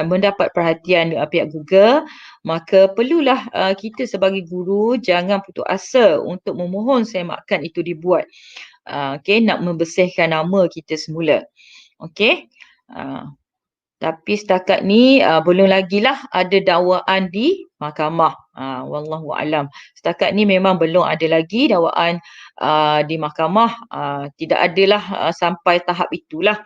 mendapat perhatian pihak Google, maka perlulah kita sebagai guru jangan putus asa untuk memohon semakan itu dibuat. Okey, nak membersihkan nama kita semula. Okey. Tapi setakat ni belum lagilah ada dakwaan di mahkamah. Wallahu alam. Setakat ni memang belum ada lagi dakwaan di mahkamah. Tidak adalah sampai tahap itulah.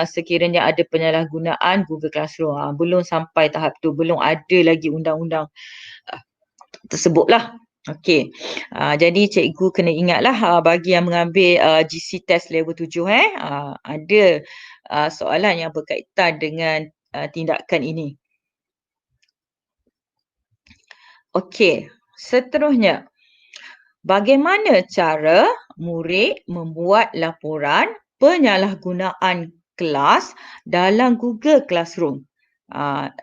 Sekiranya ada penyalahgunaan Google Classroom, belum sampai tahap tu, belum ada lagi undang-undang tersebutlah. Okey. Jadi cikgu kena ingatlah bagi yang mengambil GC test level 7 ada soalan yang berkaitan dengan tindakan ini. Okey, seterusnya. Bagaimana cara murid membuat laporan penyalahgunaan kelas dalam Google Classroom?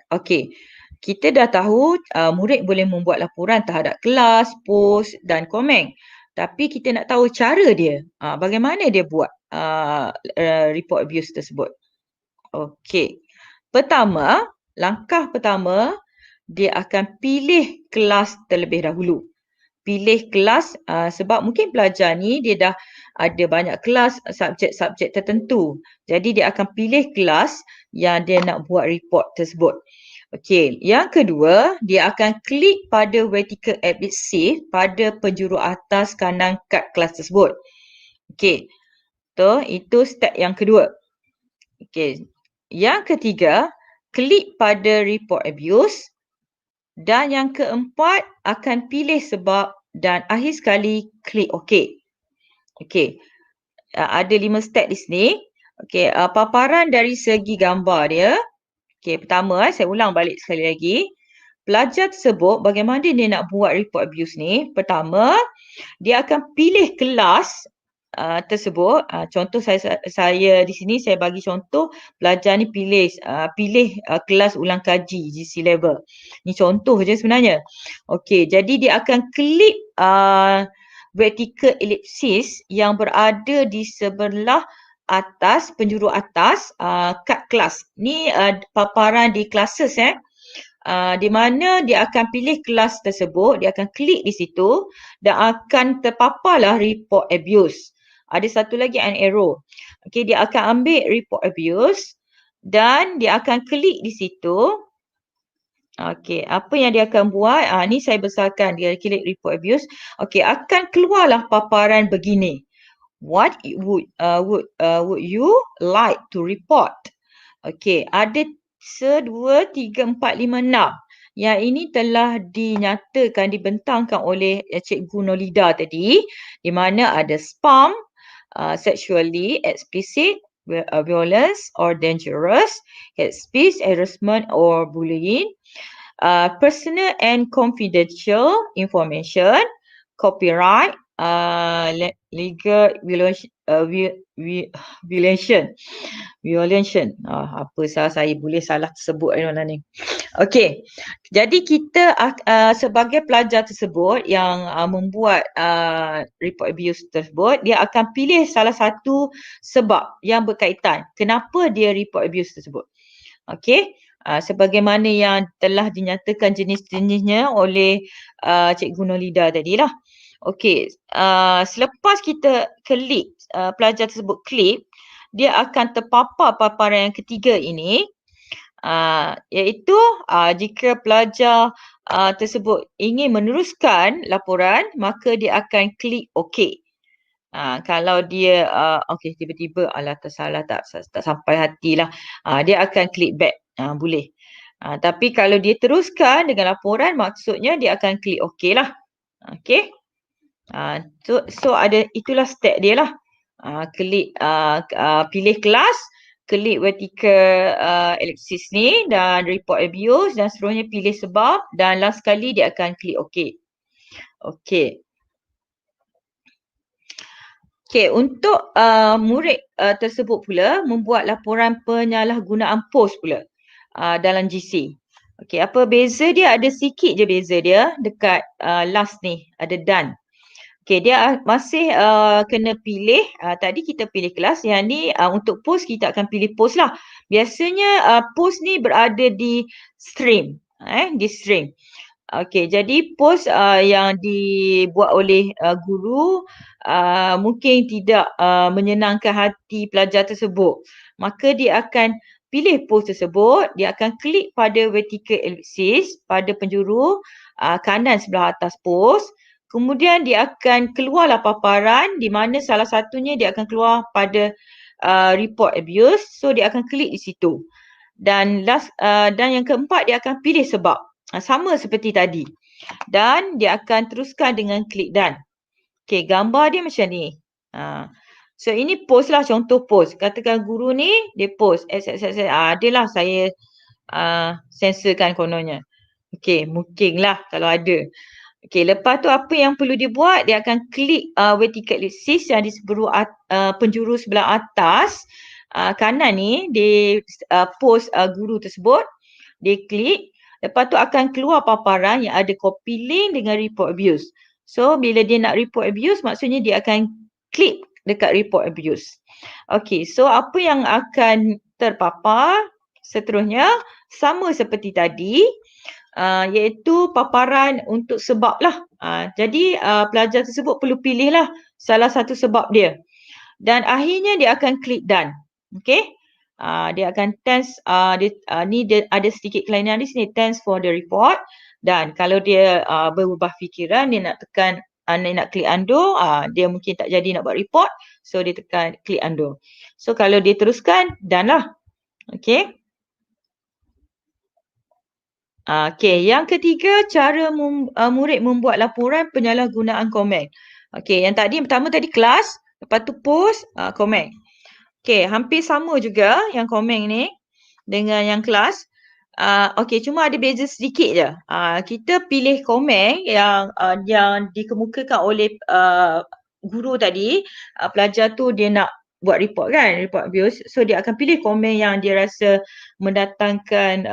Okey. kita dah tahu murid boleh membuat laporan terhadap kelas, post dan komen. Tapi kita nak tahu cara dia. Bagaimana dia buat report abuse tersebut. Okey. Langkah pertama, dia akan pilih kelas terlebih dahulu. Pilih kelas sebab mungkin pelajar ni dia dah ada banyak kelas subjek-subjek tertentu. Jadi dia akan pilih kelas yang dia nak buat report tersebut. Okey, yang kedua, dia akan klik pada vertical ellipsis pada penjuru atas kanan kad kelas tersebut. Okey. Itu step yang kedua. Okey. Yang ketiga, klik pada report abuse. Dan yang keempat, akan pilih sebab dan akhir sekali klik OK. Okey. Ada 5 step di sini. Okey, paparan dari segi gambar dia. Okey, pertama saya ulang balik sekali lagi. Pelajar tersebut bagaimana dia nak buat report abuse ni? Pertama, dia akan pilih kelas tersebut. Contoh saya di sini saya bagi contoh pelajar ni pilih kelas ulang kaji GC level. Ni contoh je sebenarnya. Okey, jadi dia akan klik vertical ellipsis yang berada di sebelah atas, penjuru atas kad kelas. Ni paparan di classes di mana dia akan pilih kelas tersebut, dia akan klik di situ dan akan terpaparlah report abuse. Ada satu lagi an arrow. Okey, dia akan ambil report abuse dan dia akan klik di situ. Okey, apa yang dia akan buat? Ni saya besarkan, dia klik report abuse. Okey, akan keluarlah paparan begini. What would you like to report? Okey, ada 1, 2, 3, 4, 5, 6. Yang ini telah dinyatakan, dibentangkan oleh Cikgu Nolida tadi, di mana ada spam, sexually explicit, violence or dangerous, hate speech, harassment or bullying, personal and confidential information, copyright, legal violation. Apa saya boleh salah sebut ni. Okey. Jadi kita sebagai pelajar tersebut yang membuat report abuse tersebut, dia akan pilih salah satu sebab yang berkaitan. Kenapa dia report abuse tersebut? Okey. Sebagaimana yang telah dinyatakan jenis-jenisnya oleh Cikgu Nolida tadilah. Okey, selepas kita klik, pelajar tersebut klik, dia akan terpapar paparan yang ketiga ini, iaitu jika pelajar tersebut ingin meneruskan laporan, maka dia akan klik OK. Kalau dia okey tiba-tiba tersalah tak sampai hatilah, dia akan klik back, boleh. Tapi kalau dia teruskan dengan laporan, maksudnya dia akan klik OK lah. Okey. So ada itulah step dia lah. Klik pilih kelas, klik vertical ellipsis ni dan report abuse dan seterusnya pilih sebab dan last sekali dia akan klik OK. Okey. Okey, untuk murid tersebut pula membuat laporan penyalahgunaan post pula dalam GC. Okey, apa beza dia? Ada sikit je beza dia dekat last ni, ada done. Okey, dia masih kena pilih, tadi kita pilih kelas, yang ni untuk post kita akan pilih post lah. Biasanya post ni berada di stream, di stream. Okey, jadi post yang dibuat oleh guru mungkin tidak menyenangkan hati pelajar tersebut. Maka dia akan pilih post tersebut, dia akan klik pada vertical ellipsis pada penjuru kanan sebelah atas post. Kemudian dia akan keluarlah paparan di mana salah satunya dia akan keluar pada report abuse. So dia akan klik di situ. Dan yang keempat dia akan pilih sebab. Sama seperti tadi. Dan dia akan teruskan dengan klik done. Okey, gambar dia macam ni. So ini post lah, contoh post. Katakan guru ni dia post. Adalah saya sensorkan kononnya. Okey, mungkinlah kalau ada. Okey, lepas tu apa yang perlu dia buat? Dia akan klik vertical ellipsis yang di penjuru sebelah atas kanan ni, di post guru tersebut. Dia klik. Lepas tu akan keluar paparan yang ada copy link dengan report abuse. So bila dia nak report abuse, maksudnya dia akan klik dekat report abuse. Okey, so apa yang akan terpapar seterusnya sama seperti tadi, iaitu paparan untuk sebab lah. Jadi pelajar tersebut perlu pilihlah salah satu sebab dia. Dan akhirnya dia akan klik done. Okey. Dia akan thanks, ni dia ada sedikit kelainan di sini, thanks for the report. Dan kalau dia berubah fikiran, dia nak tekan, dia nak klik undo, dia mungkin tak jadi nak buat report. So dia tekan klik undo. So kalau dia teruskan, done lah. Okey. Okey, yang ketiga, cara murid membuat laporan penyalahgunaan komen. Okey, yang pertama tadi kelas, lepas tu post, komen. Okey, hampir sama juga yang komen ni dengan yang kelas. Okey, cuma ada beza sedikit je. Kita pilih komen yang dikemukakan oleh guru tadi. Pelajar tu dia nak buat report kan, report abuse. So dia akan pilih komen yang dia rasa mendatangkan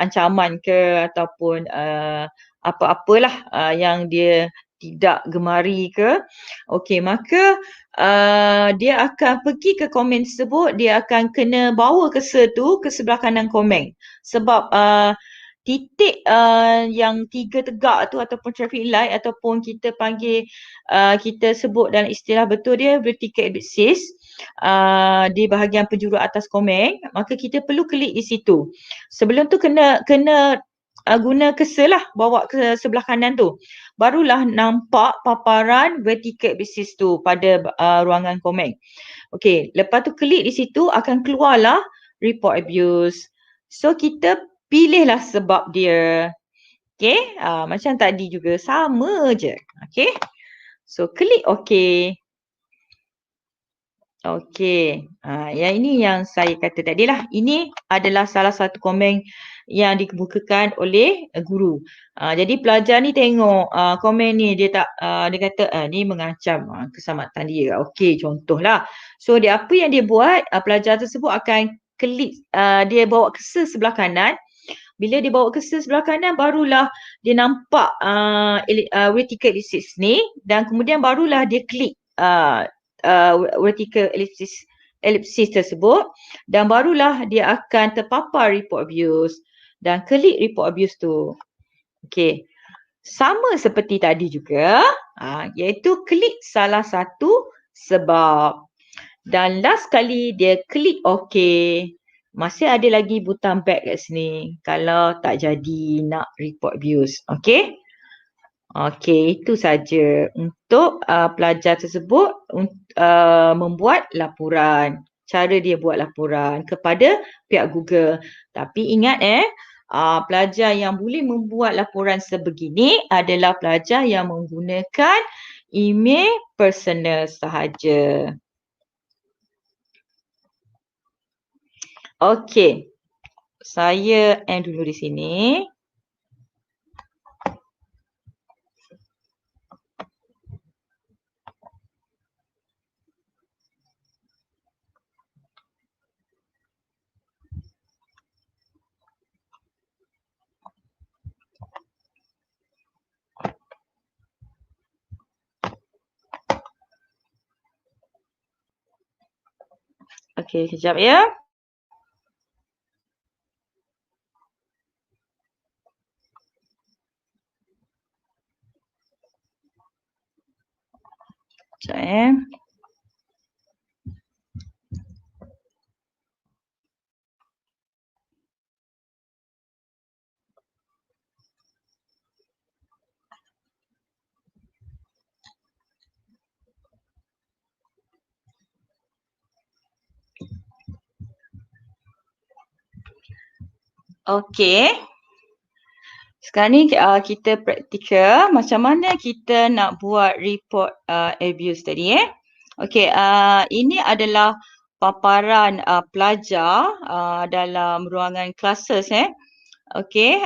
ancaman ke ataupun apa-apalah yang dia tidak gemari ke. Okey, maka dia akan pergi ke komen tersebut, dia akan kena bawa cursor tu ke sebelah kanan komen. Sebab titik yang 3 tegak tu ataupun traffic light ataupun kita panggil, kita sebut dalam istilah betul dia vertical ellipsis, di bahagian penjuru atas komen, maka kita perlu klik di situ. Sebelum tu kena guna cursor lah, bawa ke sebelah kanan tu. Barulah nampak paparan vertical ellipsis tu pada ruangan komen. Okey, lepas tu klik di situ akan keluarlah report abuse. So kita pilihlah sebab dia. Okey, macam tadi juga sama je. Okey. So klik okey. Okey, yang ini yang saya kata tadi lah. Ini adalah salah satu komen yang dikemukakan oleh guru. Jadi pelajar ni tengok komen ni, dia kata ni mengancam keselamatan dia. Okey, contohlah. So dia apa yang dia buat, pelajar tersebut akan klik, dia bawa cursor sebelah kanan. Bila dia bawa cursor sebelah kanan, barulah dia nampak vertical ellipsis ni, dan kemudian barulah dia klik vertical ellipsis tersebut, dan barulah dia akan terpapar report abuse dan klik report abuse tu. Okey. Sama seperti tadi juga, iaitu klik salah satu sebab. Dan last kali dia klik okey. Masih ada lagi butang back kat sini kalau tak jadi nak report abuse. Okey. Okey, itu saja untuk pelajar tersebut membuat laporan. Cara dia buat laporan kepada pihak Google. Tapi ingat pelajar yang boleh membuat laporan sebegini adalah pelajar yang menggunakan email personal sahaja. Okey, saya end dulu di sini. Okey, kejap ya. Sekejap . Okey. Sekarang ni kita praktikal macam mana kita nak buat report abuse tadi . Okey, ini adalah paparan pelajar dalam ruangan classes . Okey,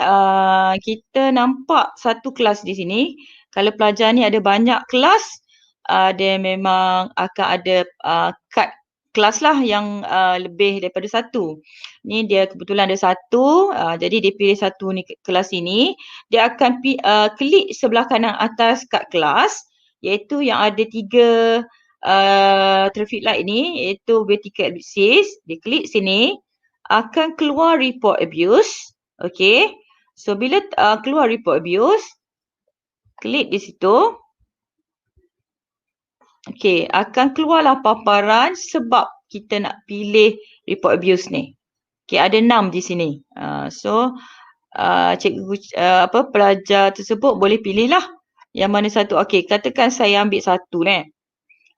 kita nampak satu kelas di sini. Kalau pelajar ni ada banyak kelas, dia memang akan ada kad kelas lah yang lebih daripada satu. Ni dia kebetulan ada satu, jadi dia pilih satu ni kelas ini. Dia akan klik sebelah kanan atas kat kelas, iaitu yang ada 3 traffic light ni, iaitu vertical ellipsis. Dia klik sini, akan keluar report abuse. Okay. So bila keluar report abuse, klik di situ. Okay, akan keluarlah paparan sebab kita nak pilih report abuse ni. Okay, ada 6 di sini. Pelajar tersebut boleh pilih lah yang mana satu. Okay, katakan saya ambil satu ni.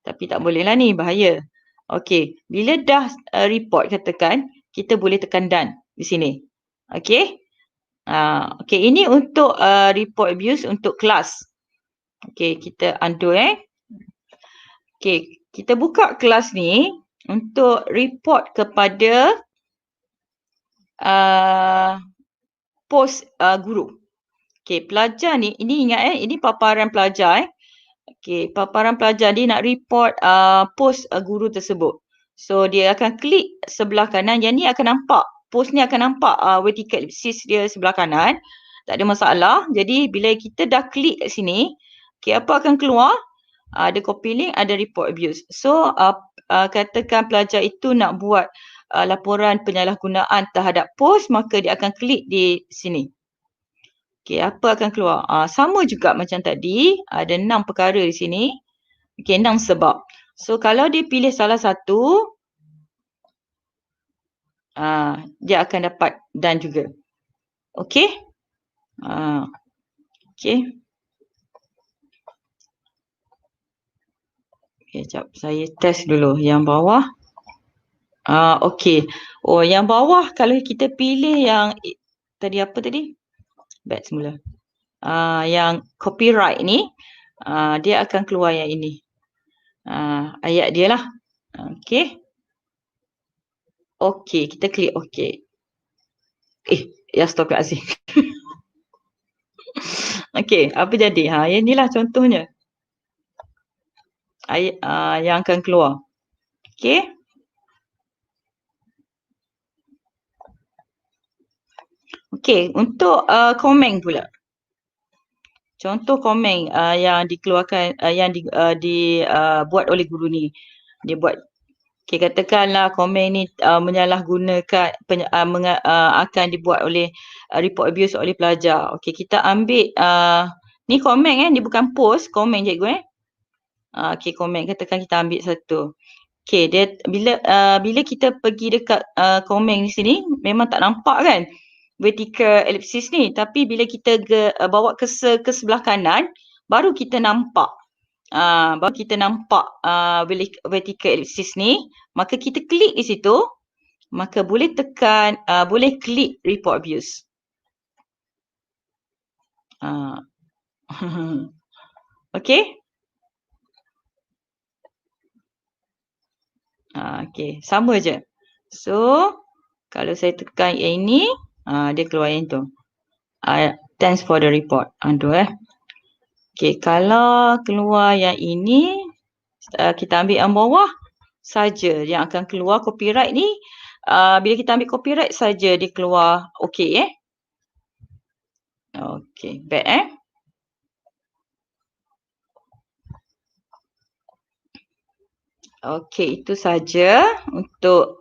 Tapi tak boleh lah ni, bahaya. Okay, bila dah report katakan, kita boleh tekan done di sini. Okay. Okay, ini untuk report abuse untuk kelas. Okay, kita undo Okay, kita buka kelas ni untuk report kepada post guru. Okay, pelajar ni, ini ingat ini paparan pelajar Okay, paparan pelajar dia nak report post guru tersebut. So, dia akan klik sebelah kanan. Yang ni akan nampak, post ni akan nampak vertical ellipsis dia sebelah kanan. Tak ada masalah. Jadi, bila kita dah klik kat sini, okay, apa akan keluar? Ada copy link, ada report abuse. So, katakan pelajar itu nak buat laporan penyalahgunaan terhadap post, maka dia akan klik di sini. Okay, apa akan keluar? Sama juga macam tadi, ada 6 perkara di sini. Okay, 6 sebab. So, kalau dia pilih salah satu, dia akan dapat done juga. Okay? Okay. Okay, sekejap. Saya test dulu yang bawah. Okay. Oh, yang bawah kalau kita pilih yang tadi apa tadi? Back semula. Yang copyright ni, dia akan keluar yang ini. Ayat dia lah. Okay. Okay, kita klik okay. Ya stop kat sini. Okay, apa jadi? Yang inilah contohnya. Ayat yang akan keluar. Okay. Okay, untuk komen pula. Contoh komen yang dikeluarkan, yang dibuat oleh guru ni. Dia buat, okay, katakanlah komen ni menyalahgunakan, akan dibuat oleh report abuse oleh pelajar. Okay, kita ambil, ni komen ni bukan post, komen cikgu Okay, komen, katakan kita ambil satu. Okay, dia bila kita pergi dekat komen di sini, memang tak nampak kan vertical ellipsis ni. Tapi bila kita bawa ke sebelah kanan, baru kita nampak. Vertical ellipsis ni. Maka kita klik di situ, maka boleh tekan, boleh klik report abuse. Okay. Okay, sama je. So, kalau saya tekan yang ini, dia keluar yang tu. Thanks for the report. Undo Okay, kalau keluar yang ini, kita ambil yang bawah saja yang akan keluar copyright ni. Bila kita ambil copyright saja dia keluar okay Okay, back Okay, itu saja untuk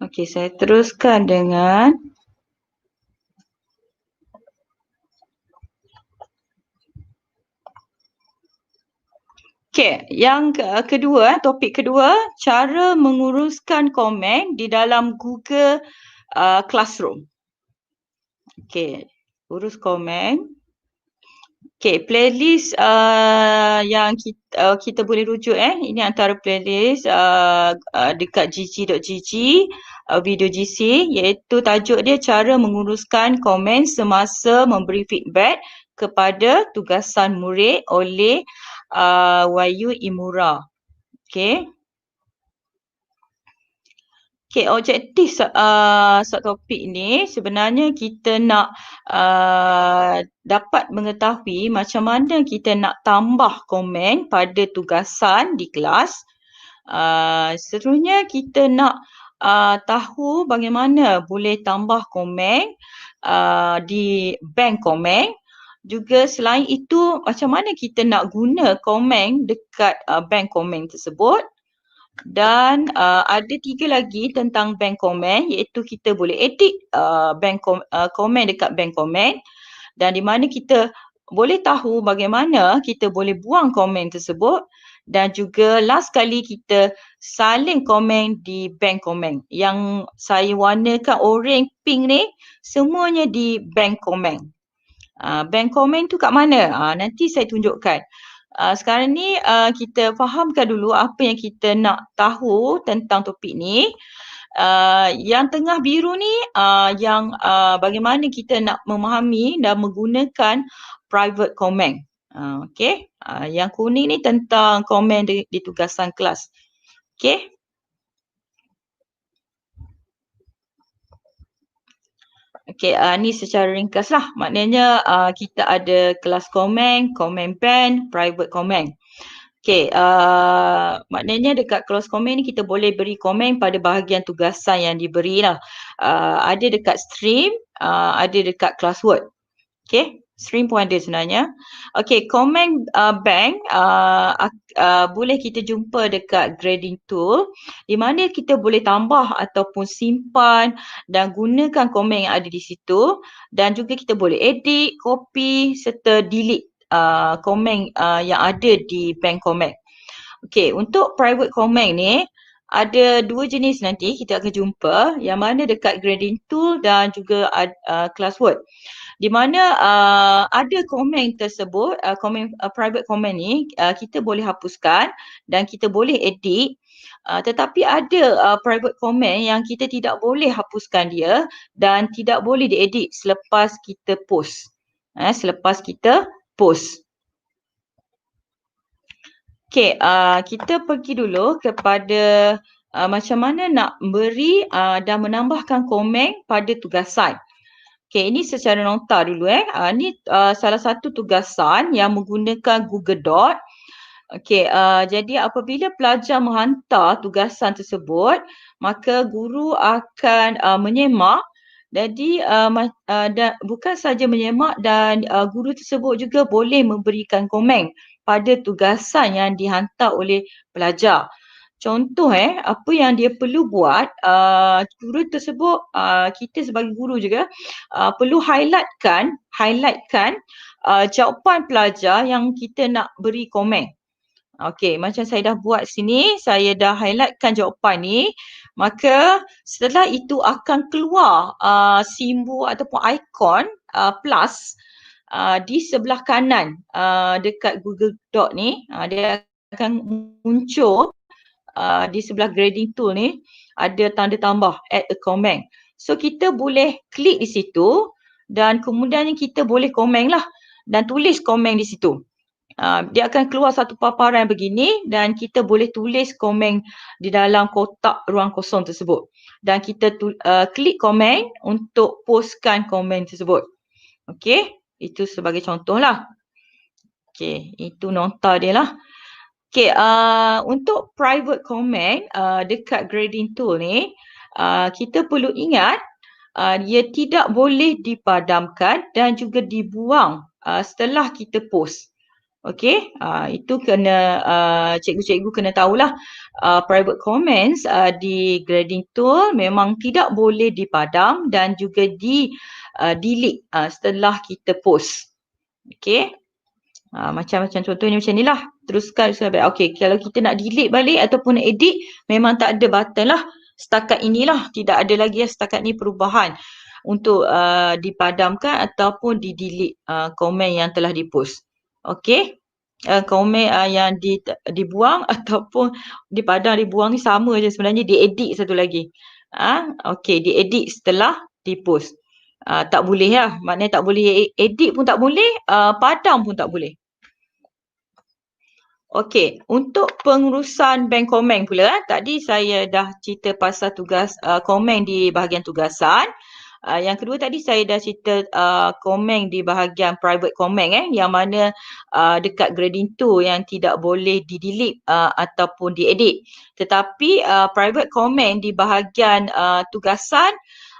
Okay, saya teruskan dengan Okay, yang kedua, topik kedua, cara menguruskan komen di dalam Google Classroom. Okay, urus komen. Okay, playlist yang kita boleh rujuk ini antara playlist dekat gg.gg, video GC, iaitu tajuk dia cara menguruskan komen semasa memberi feedback kepada tugasan murid oleh Wayu Imura. Okay. Okay, objektif subtopik ni sebenarnya kita nak dapat mengetahui macam mana kita nak tambah komen pada tugasan di kelas. Seterusnya kita nak tahu bagaimana boleh tambah komen di bank komen. Juga selain itu macam mana kita nak guna komen dekat bank komen tersebut. Dan ada 3 lagi tentang bank komen, iaitu kita boleh edit komen dekat bank komen, dan di mana kita boleh tahu bagaimana kita boleh buang komen tersebut, dan juga last kali kita salin komen di bank komen. Yang saya warnakan orange pink ni semuanya di bank komen. Bank komen tu kat mana? Nanti saya tunjukkan. Sekarang ni kita fahamkan dulu apa yang kita nak tahu tentang topik ni. Yang tengah biru ni yang bagaimana kita nak memahami dan menggunakan private comment. Okay. Yang kuning ni tentang komen di tugasan kelas. Okay. Okay, ni secara ringkas lah. Maknanya kita ada kelas komen, komen band, private comment. Okay, maknanya dekat kelas komen ni kita boleh beri komen pada bahagian tugasan yang diberi lah. Ada dekat stream, ada dekat classwork. Okay, stream pun ada sebenarnya. Okay, comment bank boleh kita jumpa dekat grading tool, di mana kita boleh tambah ataupun simpan dan gunakan komen yang ada di situ, dan juga kita boleh edit, copy serta delete komen yang ada di bank comment. Okay, untuk private comment ni ada 2 jenis nanti kita akan jumpa, yang mana dekat grading tool dan juga classwork. Di mana ada komen tersebut, private comment ni kita boleh hapuskan dan kita boleh edit. Tetapi ada private comment yang kita tidak boleh hapuskan dia dan tidak boleh diedit selepas kita post. Selepas kita post. Okay, kita pergi dulu kepada macam mana nak beri dan menambahkan komen pada tugasan. Okay, ini secara nota dulu. Ini salah satu tugasan yang menggunakan Google Doc. Okay, jadi apabila pelajar menghantar tugasan tersebut, maka guru akan menyemak. Jadi bukan saja menyemak, dan guru tersebut juga boleh memberikan komen pada tugasan yang dihantar oleh pelajar. Contoh apa yang dia perlu buat, guru tersebut, kita sebagai guru juga perlu highlightkan jawapan pelajar yang kita nak beri komen. Okey, macam saya dah buat sini, saya dah highlightkan jawapan ni. Maka setelah itu akan keluar simbol ataupun ikon plus di sebelah kanan dekat Google Doc ni. Dia akan muncul di sebelah grading tool ni, ada tanda tambah add a comment. So kita boleh klik di situ dan kemudiannya kita boleh komen lah dan tulis komen di situ. Dia akan keluar satu paparan begini dan kita boleh tulis komen di dalam kotak ruang kosong tersebut. Dan kita klik komen untuk postkan komen tersebut. Okey, itu sebagai contoh lah. Okey, itu nota dia lah. Okay, untuk private comment dekat grading tool ni, kita perlu ingat dia tidak boleh dipadamkan dan juga dibuang setelah kita post. Okay, itu kena cikgu-cikgu kena tahulah. Private comments di grading tool memang tidak boleh dipadam dan juga delete setelah kita post. Okay. Macam-macam contohnya macam ni lah. Teruskan sampai. Okay, kalau kita nak delete balik ataupun edit, memang tak ada button lah. Setakat inilah, tidak ada lagi setakat ni perubahan untuk dipadamkan ataupun di-delete komen yang telah dipost. Okay, komen yang dibuang ataupun dipadam, dibuang ni sama je sebenarnya, diedit satu lagi. Okay, diedit setelah dipost. Tak boleh lah, maknanya tak boleh edit pun tak boleh, padam pun tak boleh. Okey, untuk pengurusan bank komen pula, tadi saya dah cerita pasal tugas komen di bahagian tugasan. Yang kedua tadi saya dah cerita komen di bahagian private komen yang mana dekat grading 2 yang tidak boleh di-delete ataupun diedit. Tetapi private komen di bahagian tugasan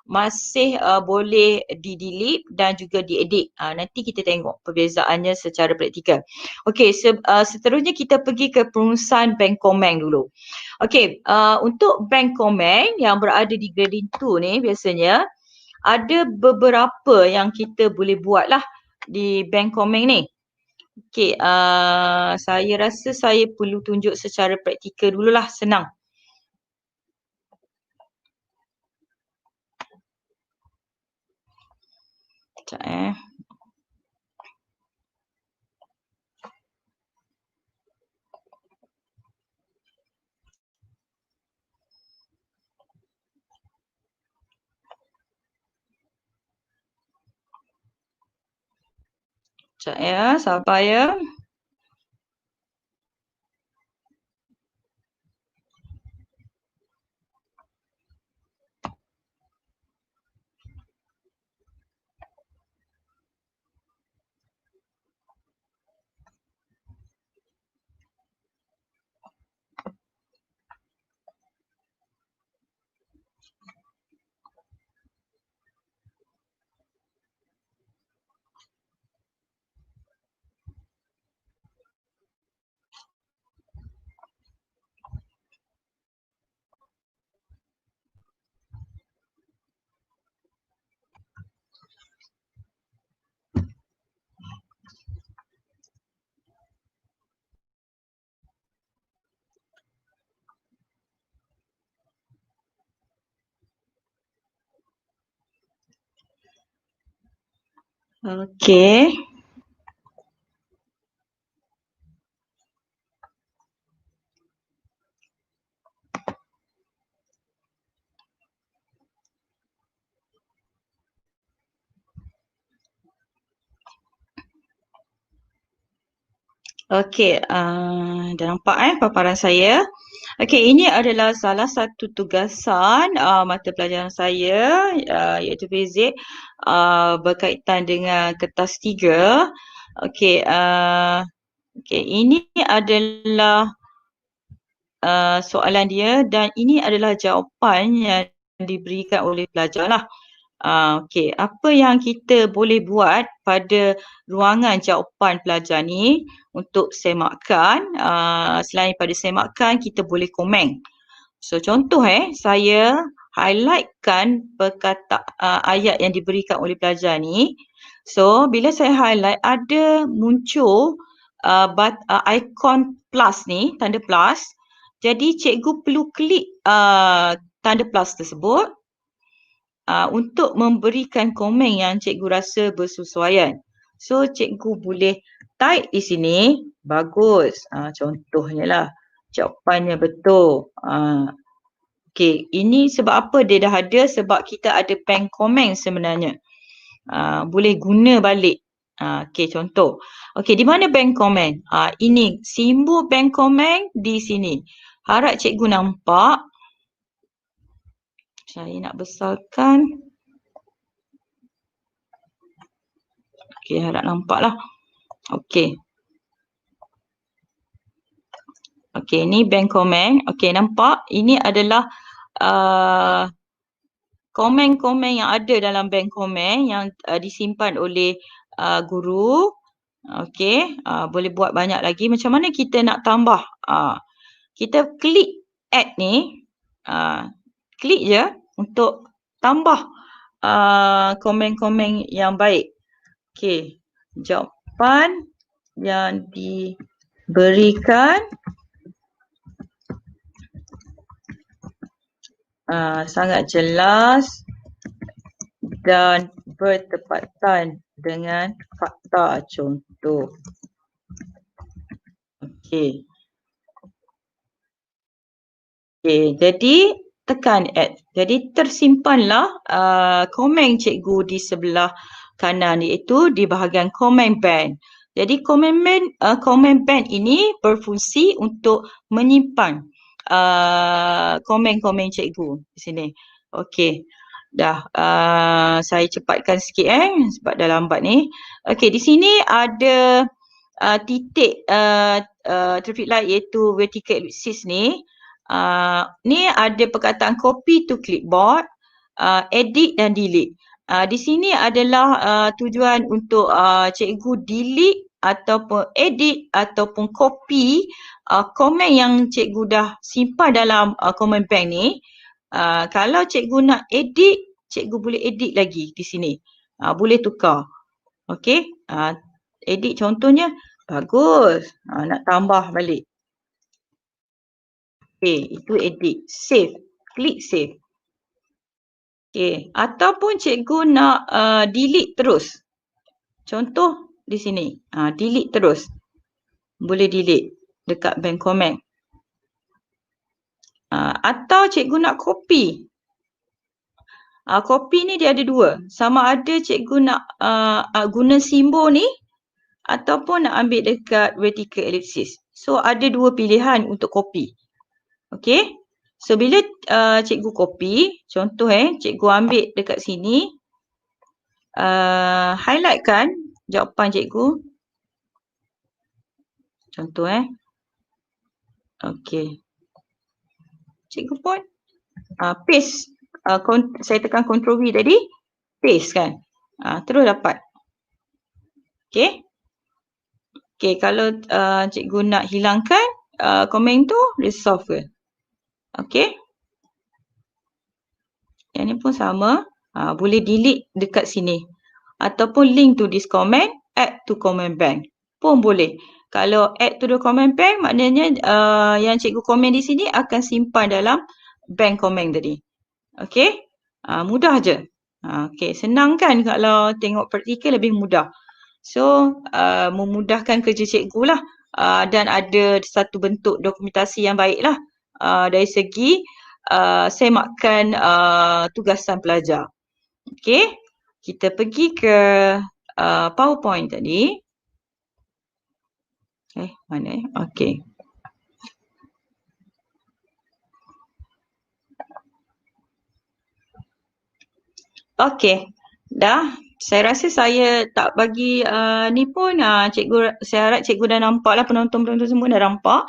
masih boleh di-delete dan juga diedit. Nanti kita tengok perbezaannya secara praktikal. Okey, seterusnya kita pergi ke pengurusan bank komen dulu. Okey, untuk bank komen yang berada di grading 2 ni biasanya ada beberapa yang kita boleh buat lah di bank komen ni. Okey, saya rasa saya perlu tunjuk secara praktikal dululah, senang. Sekejap sabar ya. Okey. Okey, dah nampak paparan saya. Okey, ini adalah salah satu tugasan mata pelajaran saya iaitu fizik berkaitan dengan kertas 3. Okey, ini adalah soalan dia dan ini adalah jawapan yang diberikan oleh pelajar lah. Okey, apa yang kita boleh buat pada ruangan jawapan pelajar ni untuk semakan, selain pada semakan kita boleh komen. So contoh saya highlightkan ayat yang diberikan oleh pelajar ni. So bila saya highlight ada muncul ikon plus ni, tanda plus. Jadi cikgu perlu klik tanda plus tersebut untuk memberikan komen yang cikgu rasa bersesuaian. So cikgu boleh type di sini, bagus. Contohnya lah, jawapannya betul. Okey, ini sebab apa dia dah ada? Sebab kita ada bank komen sebenarnya. Boleh guna balik. Okey, contoh. Okey, di mana bank komen? Ini simbol bank komen di sini. Harap cikgu nampak. Saya nak besarkan. Okey, harap nampak lah. Okey. Okey, ni bank komen. Okey, nampak? Ini adalah komen-komen yang ada dalam bank komen yang disimpan oleh guru. Okey, boleh buat banyak lagi. Macam mana kita nak tambah? Kita klik add ni. Klik je untuk tambah komen-komen yang baik. Okey, jawapan yang diberikan sangat jelas dan bertepatan dengan fakta, contoh. Okey. Okey, jadi tekan add. Jadi tersimpanlah komen cikgu di sebelah kanan iaitu di bahagian comment bank. Jadi comment bank ini berfungsi untuk menyimpan komen-komen cikgu di sini. Okey. Dah saya cepatkan sikit sebab dah lambat ni. Okey, di sini ada titik traffic light iaitu vertical ellipsis ni. Ni ada perkataan copy to clipboard, edit dan delete. Di sini adalah tujuan untuk cikgu delete ataupun edit ataupun copy komen yang cikgu dah simpan dalam comment bank ni. Kalau cikgu nak edit, cikgu boleh edit lagi di sini. Boleh tukar. Okey. Edit contohnya bagus. Nak tambah balik. Okey, itu edit. Save. Klik save. Okey, ataupun cikgu nak delete terus. Contoh di sini. Delete terus. Boleh delete dekat bank comment. Atau cikgu nak copy. Copy ni dia ada dua. Sama ada cikgu nak guna simbol ni ataupun nak ambil dekat vertical ellipsis. So ada dua pilihan untuk copy. Okey. So bila cikgu copy, contoh cikgu ambil dekat sini, highlight kan jawapan cikgu. Contoh okey. Cikgu pun paste. Saya tekan Ctrl V tadi, paste kan. Terus dapat. Okey. Okey, kalau cikgu nak hilangkan komen tu, resolve ke. Okey. Yang ni pun sama. Boleh delete dekat sini. Ataupun link to this comment, add to comment bank. Pun boleh. Kalau add to the comment bank, maknanya yang cikgu komen di sini akan simpan dalam bank comment tadi. Okey. Mudah je. Okey, senang kan kalau tengok praktikal lebih mudah. So, memudahkan kerja cikgu lah. Dan ada satu bentuk dokumentasi yang baik lah. Dari segi semakkan tugasan pelajar. Okey, kita pergi ke PowerPoint tadi. Mana okey. Okey, dah. Saya rasa saya tak bagi ni pun cikgu, saya harap cikgu dah nampak lah, penonton-penonton semua dah nampak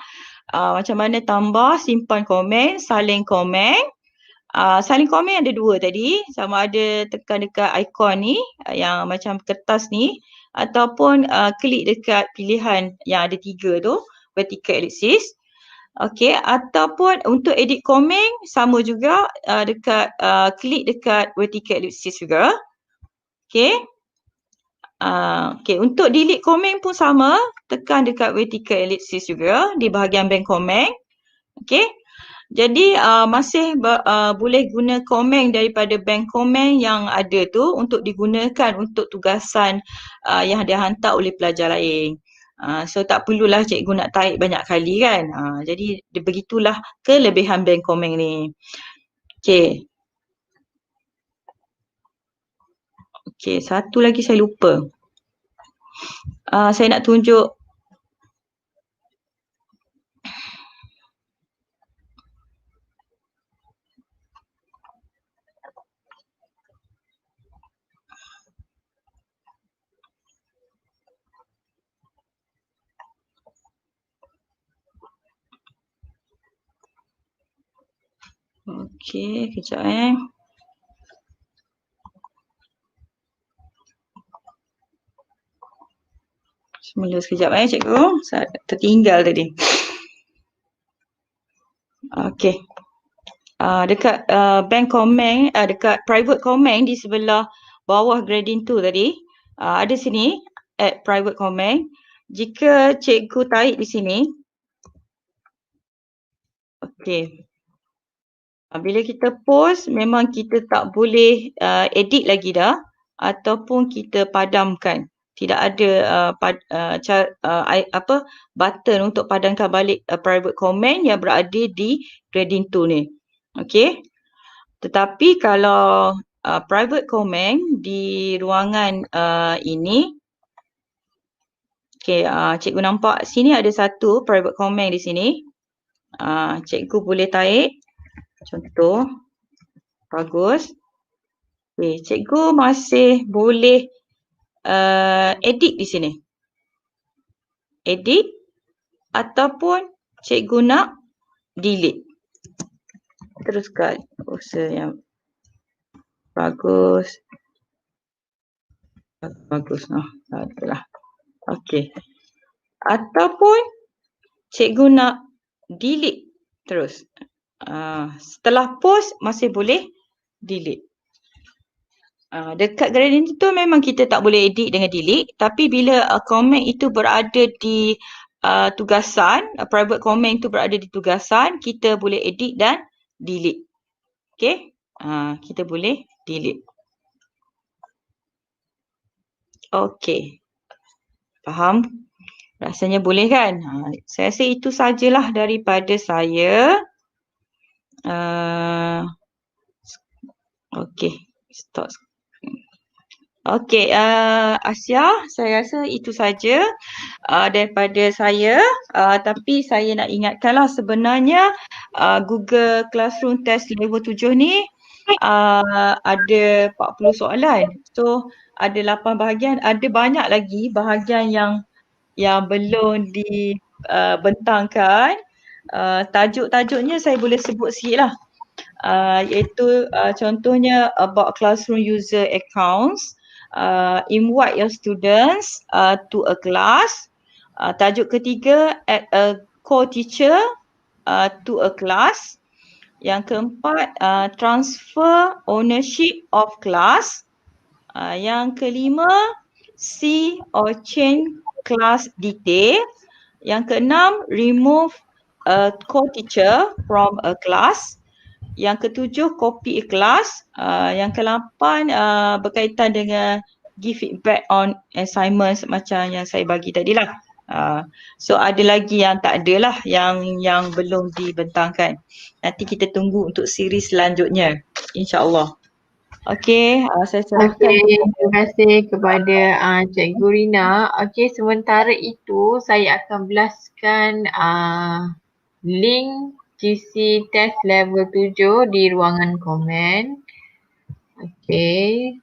macam mana tambah, simpan komen, salin komen. Salin komen ada dua tadi, sama ada tekan dekat ikon ni yang macam kertas ni ataupun klik dekat pilihan yang ada 3 tu, vertical ellipsis. Okey, ataupun untuk edit komen sama juga dekat klik dekat vertical ellipsis juga. Okey. Okey, untuk delete komen pun sama, tekan dekat vertical ellipsis juga di bahagian bank komen. Okey. Jadi masih boleh guna komen daripada bank komen yang ada tu untuk digunakan untuk tugasan yang dihantar oleh pelajar lain. So tak perlulah cikgu nak tarik banyak kali kan. Jadi begitulah kelebihan bank komen ni. Okey. Okey, satu lagi saya lupa. Saya nak tunjuk okey, kejap Semula sekejap cikgu. Saya tertinggal tadi. Okey. Dekat bank comment, dekat private comment di sebelah bawah grading tu tadi, ada sini add private comment. Jika cikgu tarik di sini, okey. Bila kita post, memang kita tak boleh edit lagi dah ataupun kita padamkan. Tidak ada button untuk padamkan balik private comment yang berada di grading tool ni. Okey. Tetapi kalau private comment di ruangan ini, Okey, cikgu nampak sini ada satu private comment di sini. Cikgu boleh tarik. Contoh. Bagus. Okey, cikgu masih boleh edit di sini. Edit ataupun cikgu nak delete. Teruskan usaha yang bagus. Bagus. Adalah. Okey. Ataupun cikgu nak delete terus. Setelah post masih boleh delete. Dekat gradient tu memang kita tak boleh edit dengan delete, tapi bila komen itu berada di tugasan, private comment itu berada di tugasan, kita boleh edit dan delete. Okey? Kita boleh delete. Okey. Faham? Rasanya boleh kan? Saya rasa itu sajalah daripada saya. Okey. Stop. Okey, Asia, saya rasa itu saja daripada saya. Tapi saya nak ingatkanlah sebenarnya Google Classroom Test Level 7 ni ada 40 soalan. So, ada 8 bahagian. Ada banyak lagi bahagian yang belum dibentangkan. Tajuk-tajuknya saya boleh sebut sikit lah. Iaitu contohnya about classroom user accounts, invite your students to a class. Tajuk ketiga, add a co-teacher to a class. Yang keempat, transfer ownership of class. Yang kelima, see or change class detail. Yang keenam, remove a co-teacher from a class. Yang ketujuh, copy a class. Yang ke-8 berkaitan dengan give feedback on assignments macam yang saya bagi tadi lah. So ada lagi yang tak ada lah yang belum dibentangkan. Nanti kita tunggu untuk siri selanjutnya, insyaAllah. Okey, saya serahkan. Okey, terima kasih kepada Cikgu Rina. Okey, sementara itu saya akan belaskan link GC Test Level 7 di ruangan komen. Okey.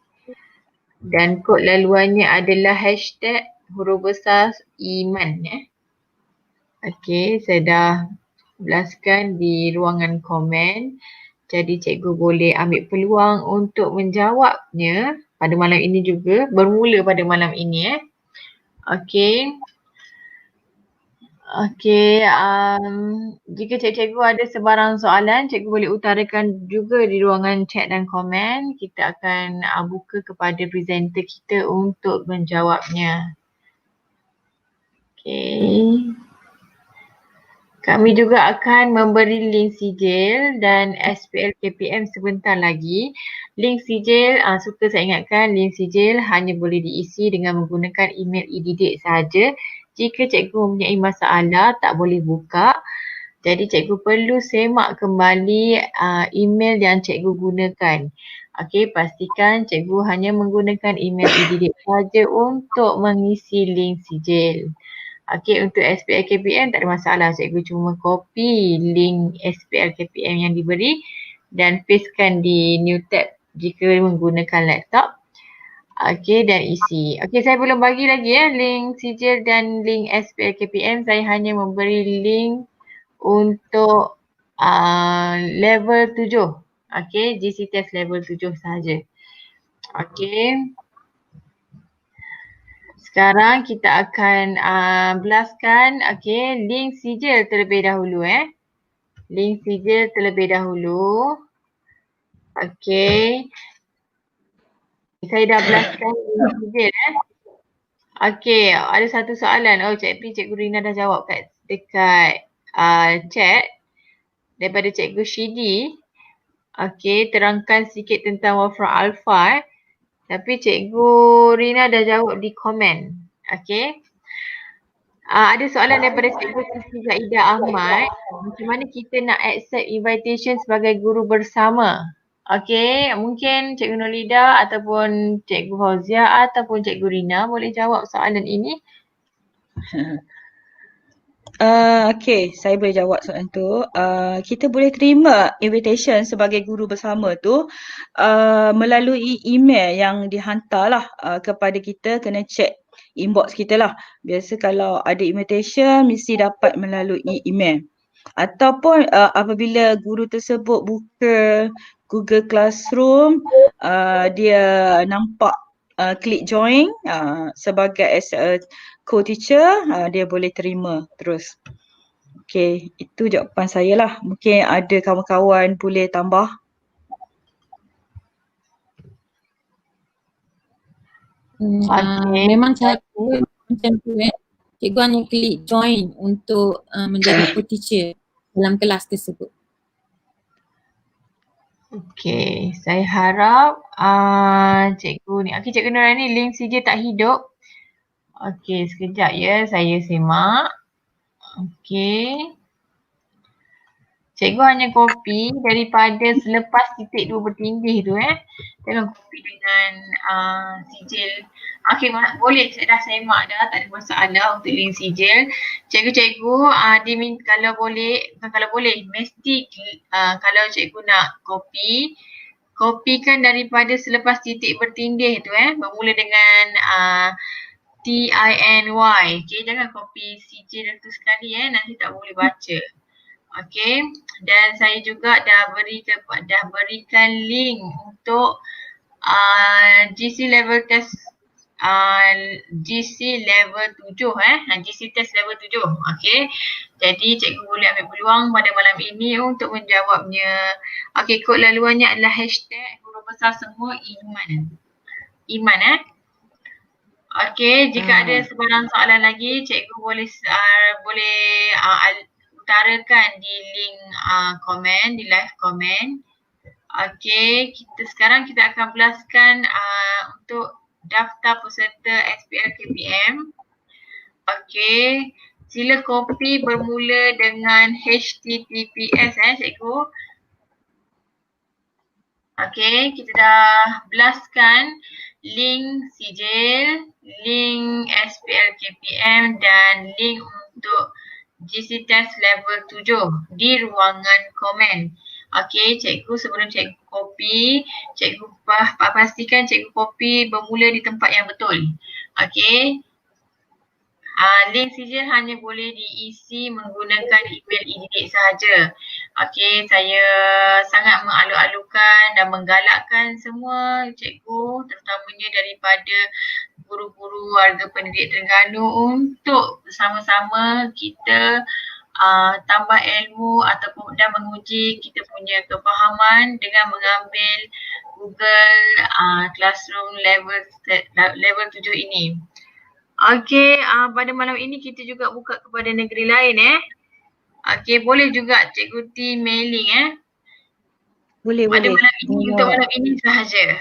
Dan kod laluannya adalah hashtag huruf besar iman ya. Okey, saya dah belaskan di ruangan komen. Jadi cikgu boleh ambil peluang untuk menjawabnya pada malam ini juga. Bermula pada malam ini Okey. Okey, jika cikgu ada sebarang soalan, cikgu boleh utarakan juga di ruangan chat dan komen. Kita akan buka kepada presenter kita untuk menjawabnya. Okey. Kami juga akan memberi link sijil dan SPL KPM sebentar lagi. Link sijil, suka saya ingatkan, link sijil hanya boleh diisi dengan menggunakan email e-didik sahaja. Jika cikgu mempunyai masalah, tak boleh buka. Jadi cikgu perlu semak kembali email yang cikgu gunakan. Okey, pastikan cikgu hanya menggunakan email e-didik sahaja untuk mengisi link sijil. Okey, untuk SPL KPM tak ada masalah. Cikgu cuma copy link SPL KPM yang diberi dan pastekan di new tab jika menggunakan laptop. Okey, dan isi. Okey, saya belum bagi lagi link sijil dan link SPL KPM. Saya hanya memberi link untuk level 7. Okey, GC Test level 7 sahaja. Okey. Sekarang kita akan belaskan link sijil terlebih dahulu Link sijil terlebih dahulu. Okey. Saya dah belaskan link sijil Okey, ada satu soalan. Oh, Cikgu Rina dah jawab dekat chat daripada Cikgu Shidi. Okey, terangkan sikit tentang Wolfram Alpha Tapi Cikgu Rina dah jawab di komen. Okey. Ada soalan daripada Cikgu Siti Zaidah Ahmad. Macam mana kita nak accept invitation sebagai guru bersama? Okey, mungkin Cikgu Nurlida ataupun Cikgu Fauzia ataupun Cikgu Rina boleh jawab soalan ini. Okay, saya boleh jawab soalan tu. Kita boleh terima invitation sebagai guru bersama tu melalui email yang dihantarlah kepada kita, kena check inbox kita lah. Biasa kalau ada invitation mesti dapat melalui email. Ataupun apabila guru tersebut buka Google Classroom, dia nampak klik join sebagai as a co-teacher, dia boleh terima terus. Okay, itu jawapan saya lah. Mungkin ada kawan-kawan boleh tambah. Memang cara macam tu cikgu hanya klik join untuk menjadi co-teacher dalam kelas tersebut. Okey, saya harap cikgu ni. Okey, Cikgu Nurani, link CJ tak hidup. Okey, sekejap ya, saya semak. Okey. Cikgu hanya copy daripada selepas titik 2 bertindih tu Jangan copy dengan sijil. Okey, boleh, saya dah semak dah, tak ada masalah untuk link sijil. Cikgu-cikgu kalau boleh, mesti kalau cikgu nak copykan daripada selepas titik bertindih tu bermula dengan TINY. Okey, jangan copy sijil tu sekali nanti tak boleh baca. Okey, dan saya juga dah berikan link untuk GC level test GC level 7 GC test level 7. Okey. Jadi cikgu boleh ambil peluang pada malam ini untuk menjawabnya. Okey, kod laluannya adalah hashtag huruf besar semua Iman. Okey, jika ada sebarang soalan lagi, cikgu boleh utarakan di link komen, di live komen. Okey, sekarang kita akan belaskan untuk daftar peserta SPL KPM. Okey, sila copy bermula dengan HTTPS cikgu. Okey, kita dah belaskan link sijil, link SPL KPM dan link untuk GC test level 7 di ruangan komen. Okey, cikgu sebelum cikgu copy, cikgu pastikan cikgu copy bermula di tempat yang betul. Okey. Link sijil hanya boleh diisi menggunakan email e-didik sahaja. Okey, saya sangat mengalu-alukan dan menggalakkan semua cikgu, terutamanya daripada guru-guru warga pendidik Terengganu untuk bersama-sama kita tambah ilmu ataupun dan menguji kita punya kefahaman dengan mengambil Google Classroom level 7 ini. Okey, pada malam ini kita juga buka kepada negeri lain Okey, boleh juga Cikgu T mailing Boleh. Pada malam ini, untuk malam ini sahaja.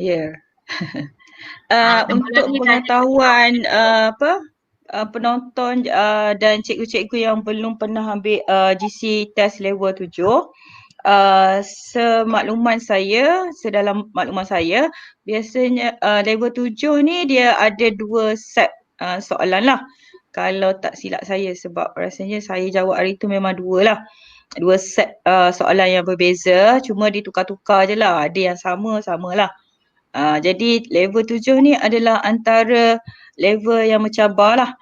Ya. Untuk pengetahuan penonton dan cikgu-cikgu yang belum pernah ambil GC test level 7, sedalam makluman saya, biasanya level 7 ni dia ada 2 set soalan lah. Kalau tak silap saya, sebab rasanya saya jawab hari tu memang 2 lah. 2 set soalan yang berbeza, cuma ditukar-tukar je lah. Ada yang sama lah. Jadi level 7 ni adalah antara level yang mencabar lah.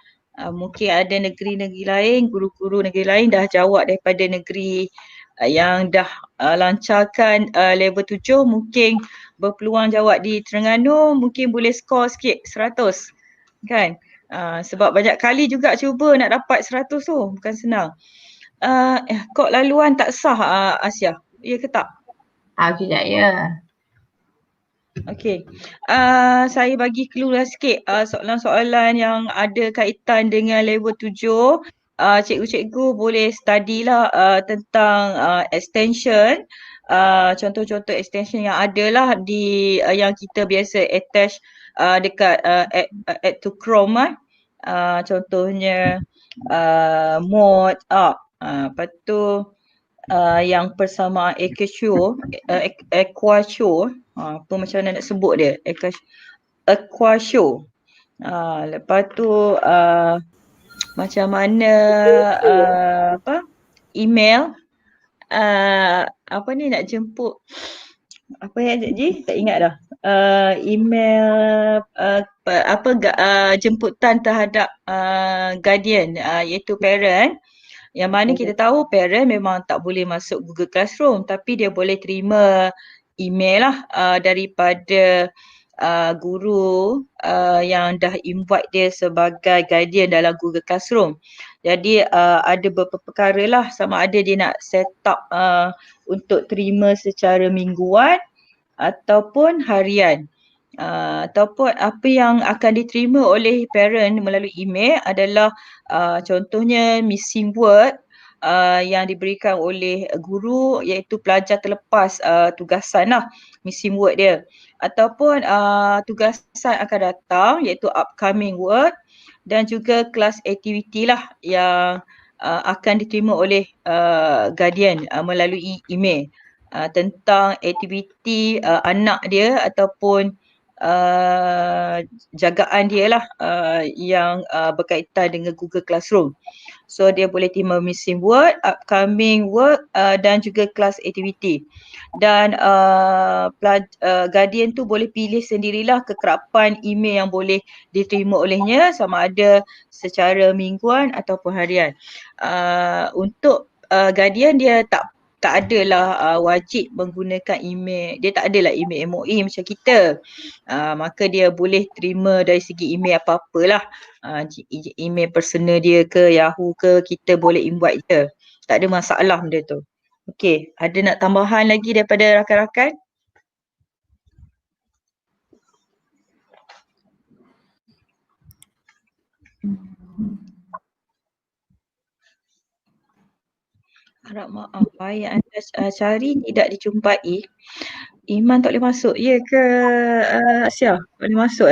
Mungkin ada negeri-negeri lain, guru-guru negeri lain dah jawab daripada negeri yang dah lancarkan level 7, mungkin berpeluang jawab di Terengganu, mungkin boleh skor sikit 100 kan. Sebab banyak kali juga cuba nak dapat 100 tu, bukan senang. Kod laluan tak sah Asia, ya ke tak? Tidak ya. Okey, saya bagi clue lah sikit soalan-soalan yang ada kaitan dengan level 7. Cikgu-cikgu boleh study lah tentang extension. Contoh-contoh extension yang ada lah di yang kita biasa attach dekat add to Chrome contohnya mode up. Lepas tu yang persamaan Equatio, apa macam mana nak sebut dia, Equatio. Lepas tu macam mana email apa ni nak jemput apa ya Ji? Tak ingat dah. Email jemputan terhadap guardian iaitu parent. Yang mana kita tahu parent memang tak boleh masuk Google Classroom tapi dia boleh terima email lah daripada guru yang dah invite dia sebagai guardian dalam Google Classroom. Jadi ada beberapa perkara lah, sama ada dia nak set up untuk terima secara mingguan ataupun harian. Ataupun apa yang akan diterima oleh parent melalui email adalah contohnya missing word yang diberikan oleh guru iaitu pelajar terlepas tugasan lah, missing word dia. Ataupun tugasan akan datang iaitu upcoming word dan juga kelas aktiviti lah yang akan diterima oleh guardian melalui email tentang aktiviti anak dia ataupun jagaan dia lah yang berkaitan dengan Google Classroom. So dia boleh terima missing word, upcoming word dan juga kelas aktiviti. Dan guardian tu boleh pilih sendirilah kekerapan email yang boleh diterima olehnya sama ada secara mingguan ataupun harian. Untuk guardian dia tak adalah wajib menggunakan email. Dia tak adalah email MOE macam kita. Maka dia boleh terima dari segi email apa-apalah. Email personal dia ke, Yahoo ke, kita boleh invite je. Tak ada masalah benda tu. Okey, ada nak tambahan lagi daripada rakan-rakan? Harap maaf, yang anda cari tidak dijumpai. Iman tak boleh masuk, ya ke Asia? Boleh masuk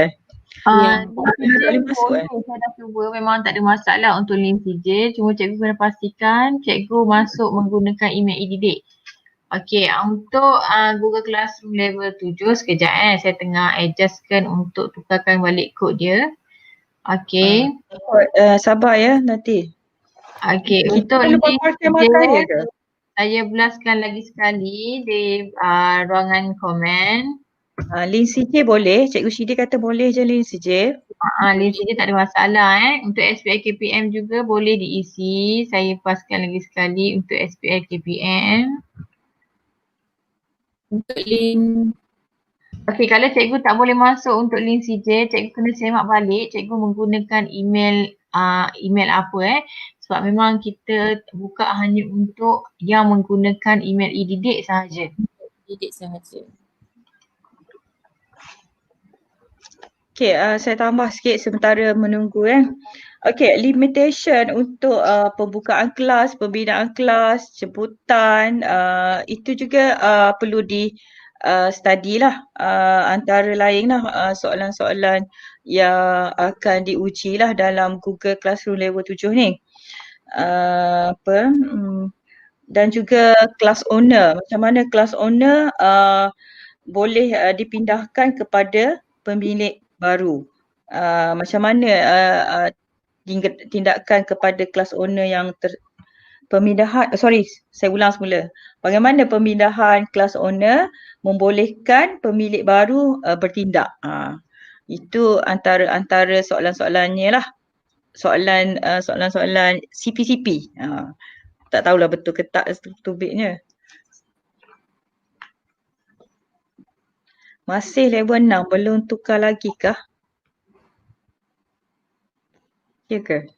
Link boleh CJ masuk, boleh, saya dah cuba, memang tak ada masalah untuk link CJ. Cuma cikgu kena pastikan cikgu masuk menggunakan email e-didik. Okey, untuk Google Classroom level 7, sekejap saya tengah adjustkan untuk tukarkan balik kod dia. Okey. Sabar ya nanti. Okey, untuk link CJ, saya belaskan lagi sekali di ruangan komen. Link CJ boleh, Cikgu Syidi kata boleh je link CJ. Link CJ tak ada masalah Untuk SPI KPM juga boleh diisi. Saya paskan lagi sekali untuk SPI KPM. Untuk link Okey, kalau cikgu tak boleh masuk untuk link CJ, cikgu kena semak balik cikgu menggunakan email email apa sebab memang kita buka hanya untuk yang menggunakan email e-didik sahaja. didik sahaja. Okey, saya tambah sikit sementara menunggu Okey, limitation untuk pembukaan kelas, pembinaan kelas, jemputan itu juga perlu di study lah antara lain lah soalan-soalan yang akan diuji lah dalam Google Classroom level 7 ni. Dan juga class owner, macam mana class owner boleh dipindahkan kepada pemilik baru. Macam mana tindakan kepada kelas owner yang saya ulang semula. Bagaimana pemindahan kelas owner membolehkan pemilik baru bertindak. Itu antara soalan-soalannya lah. Soalan-soalan CP-CP. Tak tahulah betul ke tak tubiknya. Masih level 6, belum tukar lagi kah? Ya ke?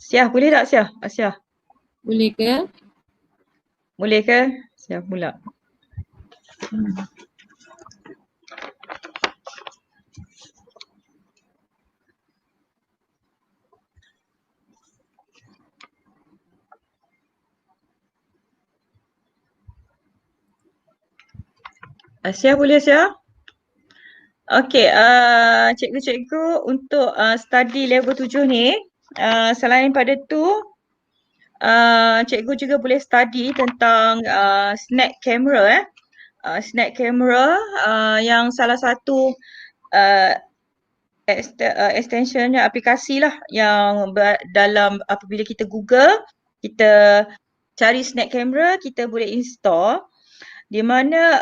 Syah, boleh tak Syah? Syah. Boleh ke? Boleh ke? Syah pula. Syah boleh Syah? Okey, cikgu-cikgu untuk study level 7 ni, selain pada tu, cikgu juga boleh study tentang snack camera Snack camera yang salah satu extensionnya aplikasi lah yang dalam apabila kita Google, kita cari Snap Camera, kita boleh install. Di mana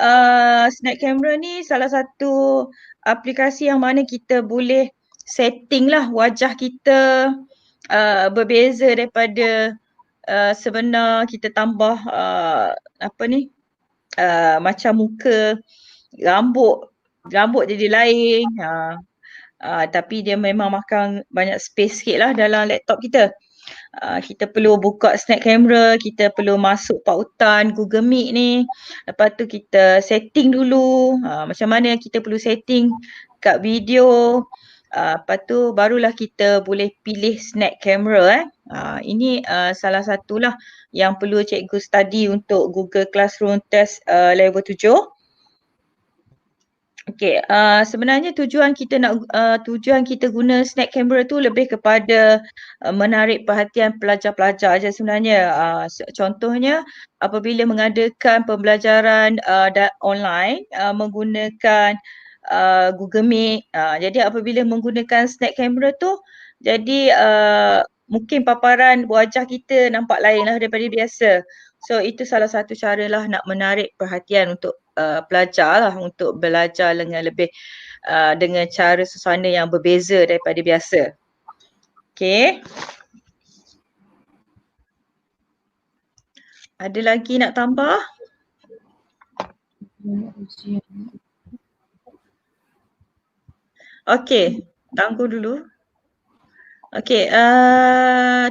Snap Camera ni salah satu aplikasi yang mana kita boleh setting lah wajah kita berbeza daripada sebenar, kita tambah macam muka, rambut jadi lain. Tapi dia memang makan banyak space sikit lah dalam laptop kita. Kita perlu buka Snap Camera, kita perlu masuk pautan Google Meet ni. Lepas tu kita setting dulu, macam mana kita perlu setting kat video. Lepas tu barulah kita boleh pilih Snap Camera. Ini salah satulah yang perlu cikgu study untuk Google Classroom test level 7. Okey, sebenarnya tujuan kita guna Snap Camera tu lebih kepada menarik perhatian pelajar-pelajar aja sebenarnya. Contohnya apabila mengadakan pembelajaran online menggunakan Google Meet. Jadi apabila menggunakan Snap Camera tu, jadi mungkin paparan wajah kita nampak lain lah daripada biasa. So itu salah satu cara lah nak menarik perhatian untuk pelajar lah untuk belajar dengan lebih dengan cara suasana yang berbeza daripada biasa. Okay. Ada lagi nak tambah? Okay, tangguh dulu. Okay,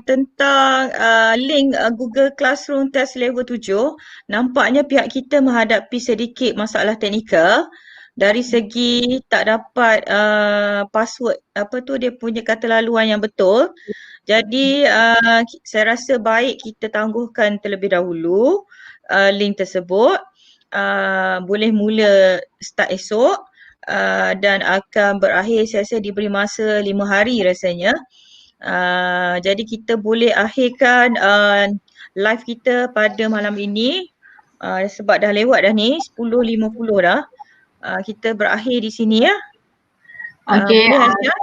tentang link Google Classroom test level 7, nampaknya pihak kita menghadapi sedikit masalah teknikal dari segi tak dapat password, dia punya kata laluan yang betul. Jadi saya rasa baik kita tangguhkan terlebih dahulu link tersebut. Boleh mula start esok dan akan berakhir, saya rasa diberi masa 5 hari rasanya. Jadi kita boleh akhirkan live kita pada malam ini sebab dah lewat dah ni 10.50 dah. Kita berakhir di sini ya. Okey. Boleh Aisyah?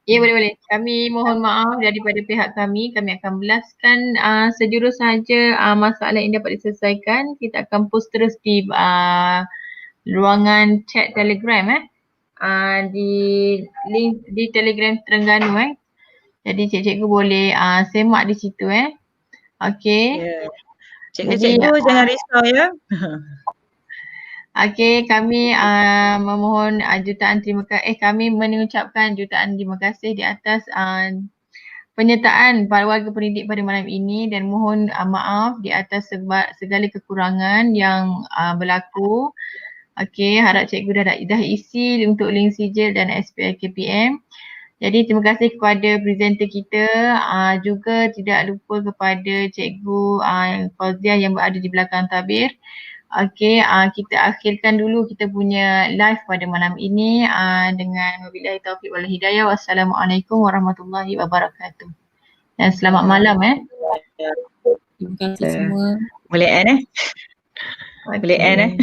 Ya, boleh. Kami mohon maaf daripada pihak kami. Kami akan belaskan sejurus saja masalah yang dapat diselesaikan. Kita akan post terus di ruangan chat Telegram di link di Telegram Terengganu Jadi cikgu boleh semak di situ Okey. Yeah. Cikgu jangan risau ya. Okey, kami memohon jutaan terima kasih. Kami mengucapkan jutaan terima kasih di atas penyertaan para warga pendidik pada malam ini dan mohon maaf di atas segala kekurangan yang berlaku. Okey, harap cikgu dah isi untuk link sijil dan SPL KPM. Jadi terima kasih kepada presenter kita, juga tidak lupa kepada cikgu Fauziah yang berada di belakang tabir. Okey, kita akhirkan dulu kita punya live pada malam ini dengan wabillahi taufiq wal hidayah. Wassalamualaikum warahmatullahi wabarakatuh. Dan selamat malam Terima kasih semua. Boleh end Boleh end